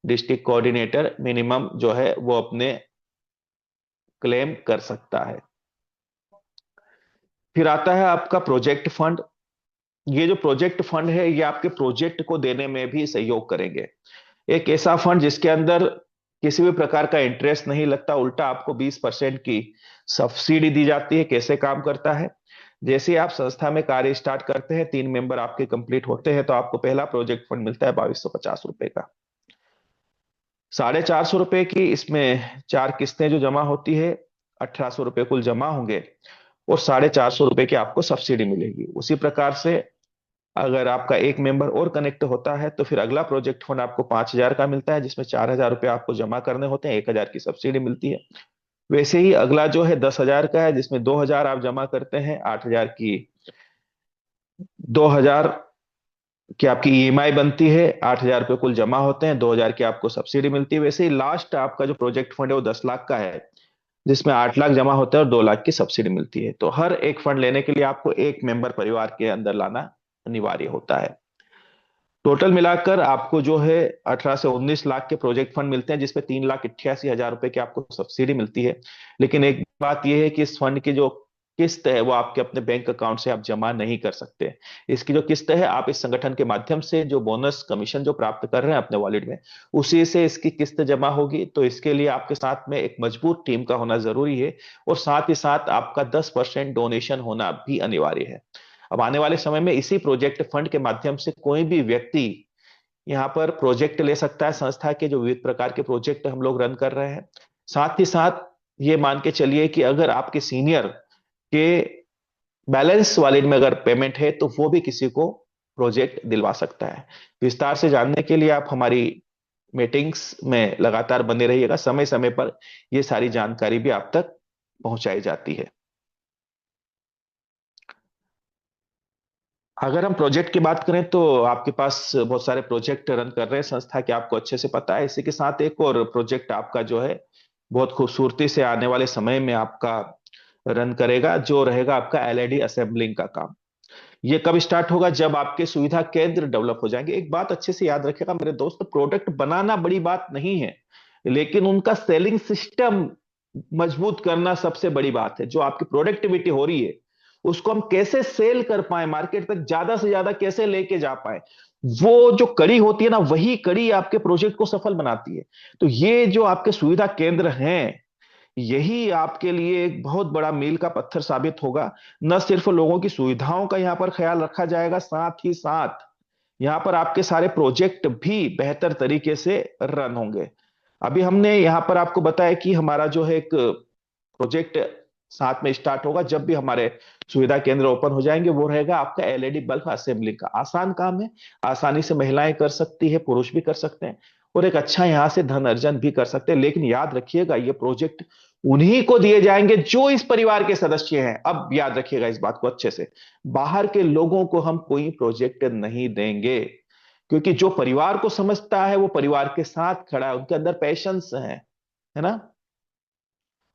डिस्ट्रिक्ट कोऑर्डिनेटर मिनिमम जो है वो अपने क्लेम कर सकता है। फिर आता है आपका प्रोजेक्ट फंड। ये जो प्रोजेक्ट फंड है, ये आपके प्रोजेक्ट को देने में भी सहयोग करेंगे। एक ऐसा फंड जिसके अंदर किसी भी प्रकार का इंटरेस्ट नहीं लगता, उल्टा आपको 20% की सब्सिडी दी जाती है। कैसे काम करता है, जैसे ही आप संस्था में कार्य स्टार्ट करते हैं, 3 मेंबर आपके कंप्लीट होते हैं, तो आपको पहला प्रोजेक्ट फंड मिलता है 2250 रुपए का। 450 रुपए की इसमें 4 किस्तें जो जमा होती है, 1800 रुपए कुल जमा होंगे और 450 रुपए की आपको सब्सिडी मिलेगी। उसी प्रकार से अगर आपका एक मेंबर और कनेक्ट होता है, तो फिर अगला प्रोजेक्ट फंड आपको 5,000 का मिलता है, जिसमें 4,000 रुपये आपको जमा करने होते हैं, 1,000 की सब्सिडी मिलती है। वैसे ही अगला जो है 10,000 का है, जिसमें 2,000 आप जमा करते हैं, 8,000 की 2,000 की आपकी ईएमआई बनती है, 8,000 रुपये कुल जमा होते हैं, 2,000 की आपको सब्सिडी मिलती है। वैसे ही लास्ट आपका जो प्रोजेक्ट फंड है वो 10 लाख का है, जिसमें 8 लाख जमा होता है और 2 लाख की सब्सिडी मिलती है। तो हर एक फंड लेने के लिए आपको एक मेंबर परिवार के अंदर लाना अनिवार्य होता है। टोटल मिलाकर आपको जो है 18 से 19 लाख के प्रोजेक्ट फंड मिलते हैं, जिसमें 3,88,000 रुपए की आपको सब्सिडी मिलती है। लेकिन एक बात यह है कि इस फंड की जो किस्त है वो आपके अपने बैंक अकाउंट से आप जमा नहीं कर सकते। इसकी जो किस्त है, आप इस संगठन के माध्यम से जो बोनस कमीशन जो प्राप्त कर रहे हैं अपने वॉलेट में, उसी से इसकी किस्त जमा होगी। तो इसके लिए आपके साथ में एक मजबूत टीम का होना जरूरी है, और साथ ही साथ आपका 10% डोनेशन होना भी अनिवार्य है। अब आने वाले समय में इसी प्रोजेक्ट फंड के माध्यम से कोई भी व्यक्ति यहाँ पर प्रोजेक्ट ले सकता है। संस्था के जो विविध प्रकार के प्रोजेक्ट हम लोग रन कर रहे हैं, साथ ही साथ ये मान के चलिए कि अगर आपके सीनियर के बैलेंस वॉलेट में अगर पेमेंट है, तो वो भी किसी को प्रोजेक्ट दिलवा सकता है। विस्तार से जानने के लिए आप हमारी मीटिंग्स में लगातार बने रहिएगा, समय समय पर ये सारी जानकारी भी आप तक पहुंचाई जाती है। अगर हम प्रोजेक्ट की बात करें तो आपके पास बहुत सारे प्रोजेक्ट रन कर रहे हैं संस्था के, आपको अच्छे से पता है। इसी के साथ एक और प्रोजेक्ट आपका जो है बहुत खूबसूरती से आने वाले समय में आपका रन करेगा, जो रहेगा आपका एलईडी असेंबलिंग का काम। ये कब स्टार्ट होगा? जब आपके सुविधा केंद्र डेवलप हो जाएंगे। एक बात अच्छे से याद रखिएगा मेरे दोस्त, प्रोडक्ट बनाना बड़ी बात नहीं है, लेकिन उनका सेलिंग सिस्टम मजबूत करना सबसे बड़ी बात है। जो आपकी प्रोडक्टिविटी हो रही है उसको हम कैसे सेल कर पाए, मार्केट तक ज्यादा से ज्यादा कैसे लेके जा पाए, वो जो कड़ी होती है ना, वही कड़ी आपके प्रोजेक्ट को सफल बनाती है। तो ये जो आपके सुविधा केंद्र हैं, यही आपके लिए एक बहुत बड़ा मील का पत्थर साबित होगा। न सिर्फ लोगों की सुविधाओं का यहां पर ख्याल रखा जाएगा, साथ ही साथ यहां पर आपके सारे प्रोजेक्ट भी बेहतर तरीके से रन होंगे। अभी हमने यहां पर आपको बताया कि हमारा जो है एक प्रोजेक्ट साथ में स्टार्ट होगा जब भी हमारे सुविधा केंद्र ओपन हो जाएंगे, वो रहेगा आपका एलईडी बल्ब असेंबलिंग का। आसान काम है, आसानी से महिलाएं कर सकती है, पुरुष भी कर सकते हैं, और एक अच्छा यहां से धन अर्जन भी कर सकते हैं। लेकिन याद रखिएगा ये प्रोजेक्ट उन्हीं को दिए जाएंगे जो इस परिवार के सदस्य हैं। अब याद रखिएगा इस बात को अच्छे से, बाहर के लोगों को हम कोई प्रोजेक्ट नहीं देंगे, क्योंकि जो परिवार को समझता है वो परिवार के साथ खड़ा है, उनके अंदर पैशंस है ना,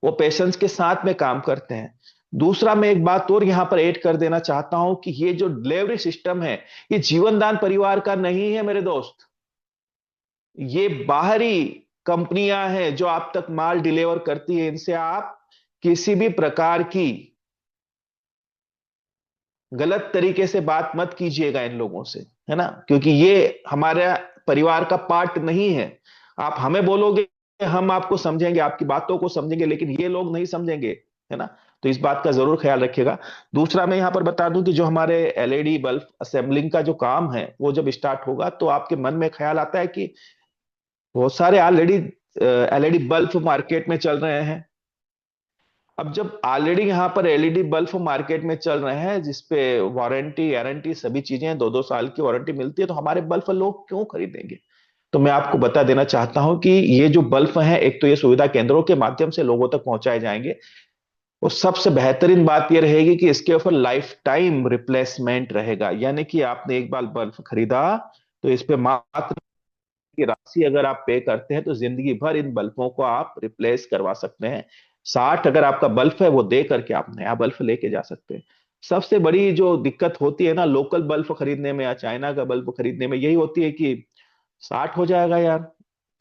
वो पेशेंस के साथ में काम करते हैं। दूसरा, मैं एक बात और यहां पर ऐड कर देना चाहता हूं कि ये जो डिलीवरी सिस्टम है, ये जीवनदान परिवार का नहीं है मेरे दोस्त। ये बाहरी कंपनियां हैं जो आप तक माल डिलीवर करती है। इनसे आप किसी भी प्रकार की गलत तरीके से बात मत कीजिएगा इन लोगों से, है ना, क्योंकि ये हमारे परिवार का पार्ट नहीं है। आप हमें बोलोगे, हम आपको समझेंगे, आपकी बातों को समझेंगे, लेकिन ये लोग नहीं समझेंगे, है ना। तो इस बात का जरूर ख्याल रखिएगा। दूसरा, मैं यहां पर बता दूं कि जो हमारे एलईडी बल्ब असेंबलिंग का जो काम है वो जब स्टार्ट होगा तो आपके मन में ख्याल आता है कि बहुत सारे ऑलरेडी एलईडी बल्ब मार्केट में चल रहे हैं। अब जब ऑलरेडी यहाँ पर एलईडी बल्ब मार्केट में चल रहे हैं जिसपे वारंटी गारंटी सभी चीजें 2-2 साल की वारंटी मिलती है, तो हमारे बल्ब लोग क्यों खरीदेंगे? तो मैं आपको बता देना चाहता हूं कि ये जो बल्ब हैं, एक तो ये सुविधा केंद्रों के माध्यम से लोगों तक पहुंचाए जाएंगे, और सबसे बेहतरीन बात यह रहेगी कि इसके ऊपर लाइफ टाइम रिप्लेसमेंट रहेगा। यानी कि आपने एक बार बल्ब खरीदा तो इस पे मात्र की राशि अगर आप पे करते हैं तो जिंदगी भर इन बल्बों को आप रिप्लेस करवा सकते हैं। 60 अगर आपका बल्ब है वो दे करके आप नया बल्ब लेके जा सकते हैं। सबसे बड़ी जो दिक्कत होती है ना लोकल बल्ब खरीदने में या चाइना का बल्ब खरीदने में, यही होती है कि 60 हो जाएगा यार,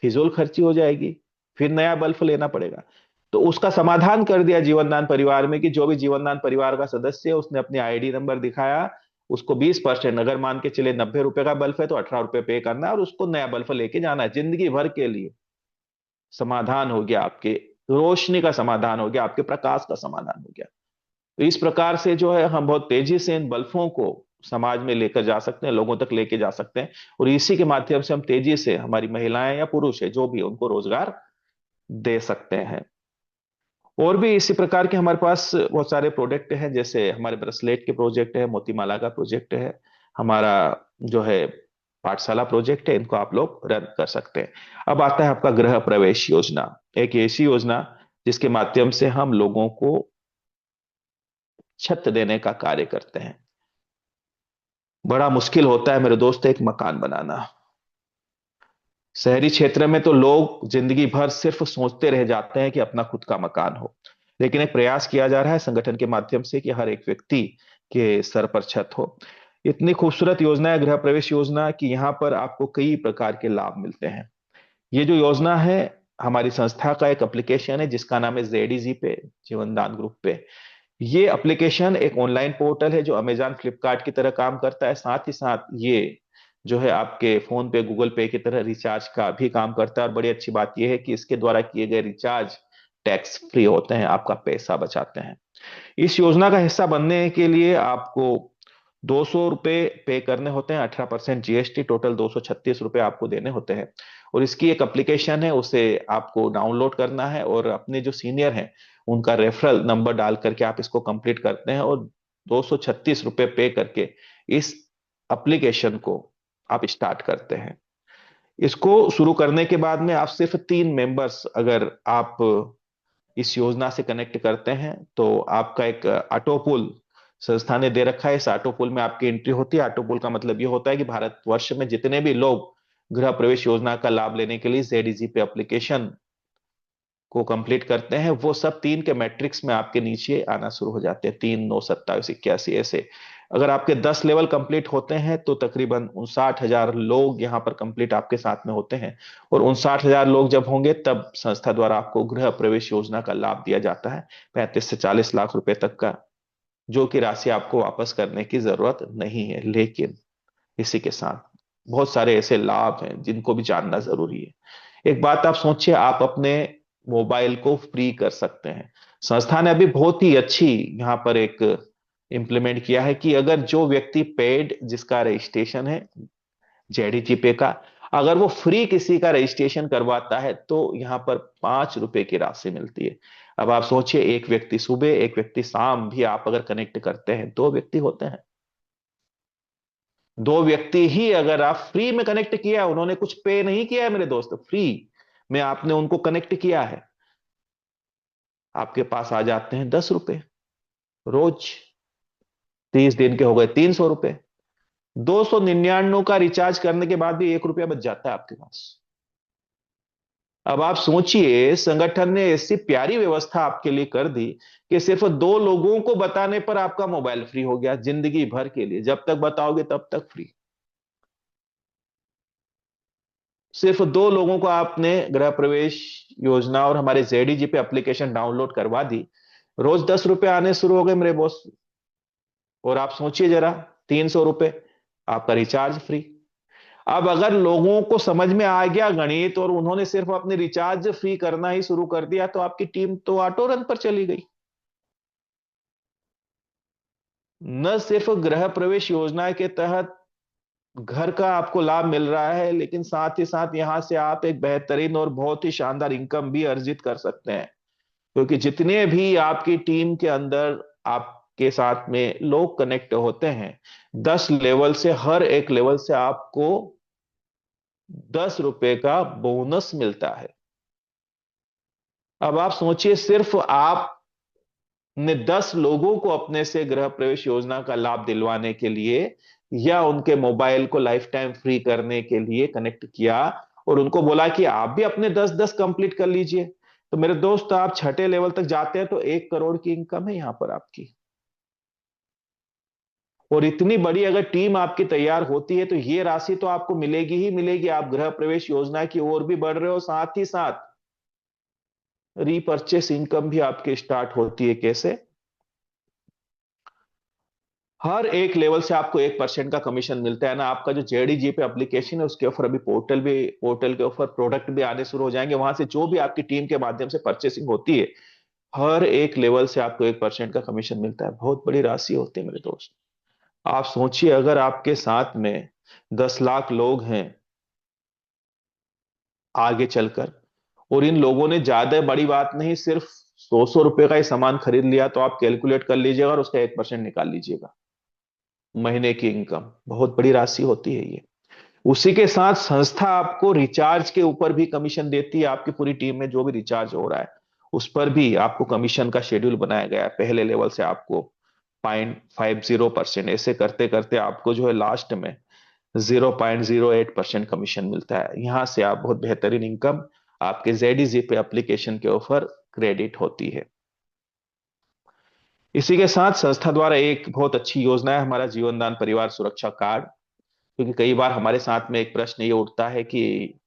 फिजूल खर्ची हो जाएगी, फिर नया बल्ब लेना पड़ेगा। तो उसका समाधान कर दिया जीवनदान परिवार में कि जो भी जीवनदान परिवार का सदस्य है उसने अपनी आईडी नंबर दिखाया, उसको 20%, अगर मान के चले 90 रुपए का बल्ब है तो 18 रुपए पे करना है और उसको नया बल्ब लेके जाना है जिंदगी भर के लिए। समाधान हो गया, आपके रोशनी का समाधान हो गया, आपके प्रकाश का समाधान हो गया। तो इस प्रकार से जो है हम बहुत तेजी से इन बल्बों को समाज में लेकर जा सकते हैं, लोगों तक लेके जा सकते हैं, और इसी के माध्यम से हम तेजी से हमारी महिलाएं या पुरुष है जो भी उनको रोजगार दे सकते हैं। और भी इसी प्रकार के हमारे पास बहुत सारे प्रोडक्ट हैं, जैसे हमारे ब्रेसलेट के प्रोजेक्ट है, मोतीमाला का प्रोजेक्ट है, हमारा जो है पाठशाला प्रोजेक्ट है, इनको आप लोग रन कर सकते हैं। अब आता है आपका गृह प्रवेश योजना, एक ऐसी योजना जिसके माध्यम से हम लोगों को छत देने का कार्य करते हैं। बड़ा मुश्किल होता है मेरे दोस्त एक मकान बनाना। शहरी क्षेत्र में तो लोग जिंदगी भर सिर्फ सोचते रह जाते हैं कि अपना खुद का मकान हो, लेकिन एक प्रयास किया जा रहा है संगठन के माध्यम से कि हर एक व्यक्ति के सर पर छत हो। इतनी खूबसूरत योजना है गृह प्रवेश योजना कि यहाँ पर आपको कई प्रकार के लाभ मिलते हैं। ये जो योजना है, हमारी संस्था का एक एप्लीकेशन है जिसका नाम है जेडीजी पे, जीवन दान ग्रुप पे। ये एप्लीकेशन एक ऑनलाइन पोर्टल है जो अमेजॉन फ्लिपकार्ट की तरह काम करता है। साथ ही साथ ये जो है आपके फोन पे गूगल पे की तरह रिचार्ज का भी काम करता है, और बड़ी अच्छी बात यह है कि इसके द्वारा किए गए रिचार्ज टैक्स फ्री होते हैं, आपका पैसा बचाते हैं। इस योजना का हिस्सा बनने के लिए आपको 200 रुपये पे करने होते हैं, 18% जीएसटी, टोटल 236 रुपये आपको देने होते हैं। और इसकी एक एप्लीकेशन है, उसे आपको डाउनलोड करना है और अपने जो सीनियर हैं उनका रेफरल नंबर डाल करके आप इसको कंप्लीट करते हैं, और 236 रुपये पे करके इस एप्लीकेशन को आप स्टार्ट करते हैं। इसको शुरू करने के बाद में आप सिर्फ 3 मेंबर्स अगर आप इस योजना से कनेक्ट करते हैं तो आपका एक ऑटो पुल संस्था ने दे रखा है। इस ऑटो पोल में आपकी एंट्री होती है। ऑटो पोल का मतलब ये होता है कि भारतवर्ष में जितने भी लोग गृह प्रवेश योजना का लाभ लेने के लिए जेडीजी पे एप्लीकेशन को कंप्लीट करते हैं, वो सब 3 के मैट्रिक्स में आपके नीचे आना शुरू हो जाते हैं। 3, 9, 27, 81 ऐसे। अगर आपके 10 लेवल कंप्लीट होते हैं तो तकरीबन 59,000 लोग यहां पर कंप्लीट आपके साथ में होते हैं। और 59,000 लोग जब होंगे तब संस्था द्वारा आपको गृह प्रवेश योजना का लाभ दिया जाता है, 35 से 40 लाख रुपए तक का, जो कि राशि आपको वापस करने की जरूरत नहीं है। लेकिन इसी के साथ बहुत सारे ऐसे लाभ हैं जिनको भी जानना जरूरी है। एक बात आप सोचिए, आप अपने मोबाइल को फ्री कर सकते हैं। संस्था ने अभी बहुत ही अच्छी यहां पर एक इंप्लीमेंट किया है कि अगर जो व्यक्ति पेड जिसका रजिस्ट्रेशन है जेडीजीपे का, अगर वो फ्री किसी का रजिस्ट्रेशन करवाता है तो यहां पर 5 रुपए की राशि मिलती है। अब आप सोचिए, एक व्यक्ति सुबह एक व्यक्ति शाम भी आप अगर कनेक्ट करते हैं, 2 व्यक्ति होते हैं। 2 व्यक्ति ही अगर आप फ्री में कनेक्ट किया, उन्होंने कुछ पे नहीं किया है मेरे दोस्त, फ्री में आपने उनको कनेक्ट किया है, आपके पास आ जाते हैं 10 रुपए रोज। 30 दिन के हो गए 300 रुपए। 299 का रिचार्ज करने के बाद भी 1 रुपया बच जाता है आपके पास। अब आप सोचिए, संगठन ने ऐसी प्यारी व्यवस्था आपके लिए कर दी कि सिर्फ 2 लोगों को बताने पर आपका मोबाइल फ्री हो गया जिंदगी भर के लिए। जब तक बताओगे तब तक फ्री। सिर्फ 2 लोगों को आपने गृह प्रवेश योजना और हमारे जेडीजी पे एप्लीकेशन डाउनलोड करवा दी, रोज 10 रुपए आने शुरू हो गए मेरे बॉस। और आप सोचिए जरा, 300 रुपए आपका रिचार्ज फ्री। अब अगर लोगों को समझ में आ गया गणित और उन्होंने सिर्फ अपने रिचार्ज फ्री करना ही शुरू कर दिया, तो आपकी टीम तो ऑटो रन पर चली गई। न सिर्फ गृह प्रवेश योजना के तहत घर का आपको लाभ मिल रहा है, लेकिन साथ ही साथ यहां से आप एक बेहतरीन और बहुत ही शानदार इनकम भी अर्जित कर सकते हैं। क्योंकि जितने भी आपकी टीम के अंदर आपके साथ में लोग कनेक्ट होते हैं, 10 लेवल से, हर एक लेवल से आपको 10 रुपए का बोनस मिलता है। अब आप सोचिए, सिर्फ आपने 10 लोगों को अपने से गृह प्रवेश योजना का लाभ दिलवाने के लिए या उनके मोबाइल को लाइफ टाइम फ्री करने के लिए कनेक्ट किया और उनको बोला कि आप भी अपने 10-10 कंप्लीट कर लीजिए, तो मेरे दोस्त आप छठे लेवल तक जाते हैं तो 1 करोड़ की इनकम है यहां पर आपकी। और इतनी बड़ी अगर टीम आपकी तैयार होती है तो ये राशि तो आपको मिलेगी ही मिलेगी। आप गृह प्रवेश योजना की ओर भी बढ़ रहे हो, साथ ही साथ रीपर्चेस इनकम भी आपकी स्टार्ट होती है। कैसे? हर एक लेवल से आपको 1% का कमीशन मिलता है ना। आपका जो जेडीजी पे एप्लीकेशन है उसके ऊपर अभी पोर्टल के ऊपर प्रोडक्ट भी आने शुरू हो जाएंगे। वहां से जो भी आपकी टीम के माध्यम से परचेसिंग होती है, हर एक लेवल से आपको 1% का कमीशन मिलता है। बहुत बड़ी राशि होती है मेरे दोस्त। आप सोचिए, अगर आपके साथ में 10 लाख लोग हैं आगे चलकर, और इन लोगों ने ज्यादा बड़ी बात नहीं, सिर्फ 100-100 रुपए का ही सामान खरीद लिया, तो आप कैलकुलेट कर लीजिएगा और उसका 1% निकाल लीजिएगा महीने की इनकम। बहुत बड़ी राशि होती है ये। उसी के साथ संस्था आपको रिचार्ज के ऊपर भी कमीशन देती है। आपकी पूरी टीम में जो भी रिचार्ज हो रहा है उस पर भी आपको कमीशन का शेड्यूल बनाया गया है। पहले लेवल से आपको 0.50%, ऐसे करते करते आपको जो है लास्ट में 0.08% कमीशन मिलता है। यहां से आप बहुत बेहतरीन इनकम आपके जेडीजी पे एप्लीकेशन के ऊपर क्रेडिट होती है। इसी के साथ संस्था द्वारा एक बहुत अच्छी योजना है, हमारा जीवन दान परिवार सुरक्षा कार्ड। क्योंकि कई बार हमारे साथ में एक प्रश्न ये उठता है कि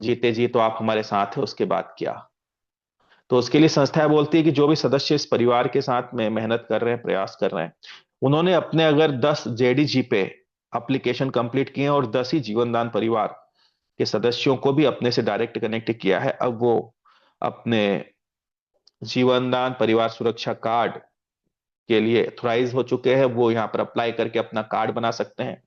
जीते जी तो आप हमारे साथ हैं, उसके बाद क्या? तो उसके लिए संस्था बोलती है कि जो भी सदस्य इस परिवार के साथ में मेहनत कर रहे हैं, प्रयास कर रहे हैं, उन्होंने अपने अगर 10 जेडीजी पे एप्लीकेशन कंप्लीट किए हैं और 10 ही जीवनदान परिवार के सदस्यों को भी अपने से डायरेक्ट कनेक्ट किया है, अब वो अपने जीवनदान परिवार सुरक्षा कार्ड के लिए ऑथराइज हो चुके हैं। वो यहाँ पर अप्लाई करके अपना कार्ड बना सकते हैं।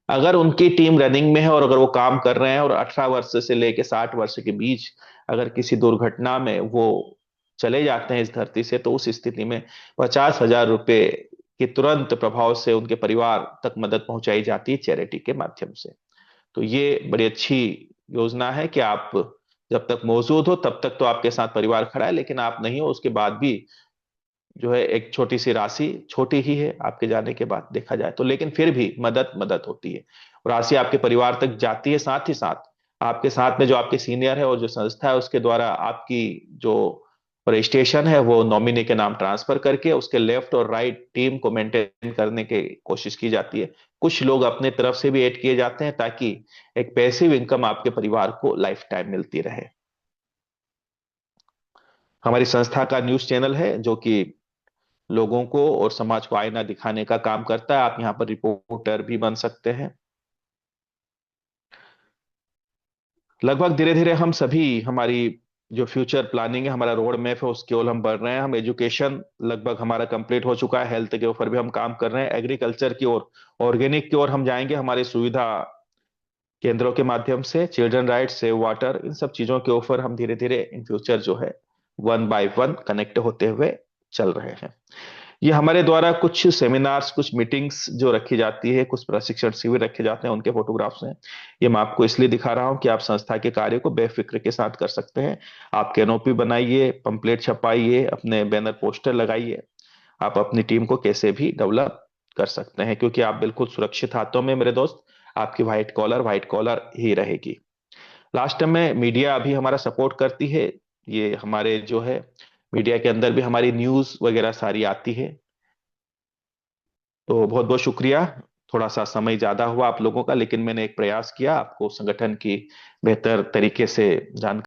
अगर उनकी टीम रनिंग में है और अगर वो काम कर रहे हैं और 18 वर्ष से लेकर 60 वर्ष के बीच अगर किसी दुर्घटना में वो चले जाते हैं इस धरती से, तो उस स्थिति में 50,000 रुपए की तुरंत प्रभाव से उनके परिवार तक मदद पहुंचाई जाती है चैरिटी के माध्यम से। तो ये बड़ी अच्छी योजना है कि आप जब तक मौजूद हो तब तक तो आपके साथ परिवार खड़ा है, लेकिन आप नहीं हो उसके बाद भी जो है एक छोटी सी राशि, छोटी ही है आपके जाने के बाद देखा जाए तो, लेकिन फिर भी मदद मदद होती है। राशि आपके परिवार तक जाती है, साथ ही साथ आपके साथ में जो आपके सीनियर है और जो संस्था है उसके द्वारा आपकी जो रजिस्ट्रेशन है वो नॉमिनी के नाम ट्रांसफर करके उसके लेफ्ट और राइट टीम को मेंटेन करने की कोशिश की जाती है। कुछ लोग अपने तरफ से भी ऐड किए जाते हैं ताकि एक पैसिव इनकम आपके परिवार को लाइफ टाइम मिलती रहे। हमारी संस्था का न्यूज़ चैनल है जो कि लोगों को और समाज को आईना दिखाने का काम करता है। आप यहाँ पर रिपोर्टर भी बन सकते हैं। लगभग धीरे धीरे हम सभी, हमारी जो फ्यूचर प्लानिंग है, हमारा रोड मैप है, उसकी ओर हम बढ़ रहे हैं। हम एजुकेशन लगभग हमारा कंप्लीट हो चुका है, हेल्थ के ऊपर भी हम काम कर रहे हैं, एग्रीकल्चर की ओर, ऑर्गेनिक की ओर हम जाएंगे हमारी सुविधा केंद्रों के माध्यम से। चिल्ड्रन राइट्स, सेव वाटर, इन सब चीजों के ऊपर हम धीरे धीरे इन फ्यूचर जो है वन बाय वन कनेक्ट होते हुए चल रहे हैं। ये हमारे द्वारा कुछ सेमिनार्स, कुछ मीटिंग्स जो रखी जाती है, कुछ प्रशिक्षण शिविर रखे जाते हैं, उनके फोटोग्राफ्स हैं। ये मैं आपको इसलिए दिखा रहा हूं कि आप संस्था के कार्य को बेफिक्र के साथ कर सकते हैं। आप कैनोपी बनाइए, पंपलेट छपाइए, अपने बैनर पोस्टर लगाइए, आप अपनी टीम को कैसे भी डेवलप कर सकते हैं, क्योंकि आप बिल्कुल सुरक्षित हाथों में मेरे दोस्त। आपकी व्हाइट कॉलर ही रहेगी। लास्ट में मीडिया अभी हमारा सपोर्ट करती है। ये हमारे जो है मीडिया के अंदर भी हमारी न्यूज वगैरह सारी आती है। तो बहुत बहुत शुक्रिया। थोड़ा सा समय ज्यादा हुआ आप लोगों का, लेकिन मैंने एक प्रयास किया आपको संगठन की बेहतर तरीके से जानकारी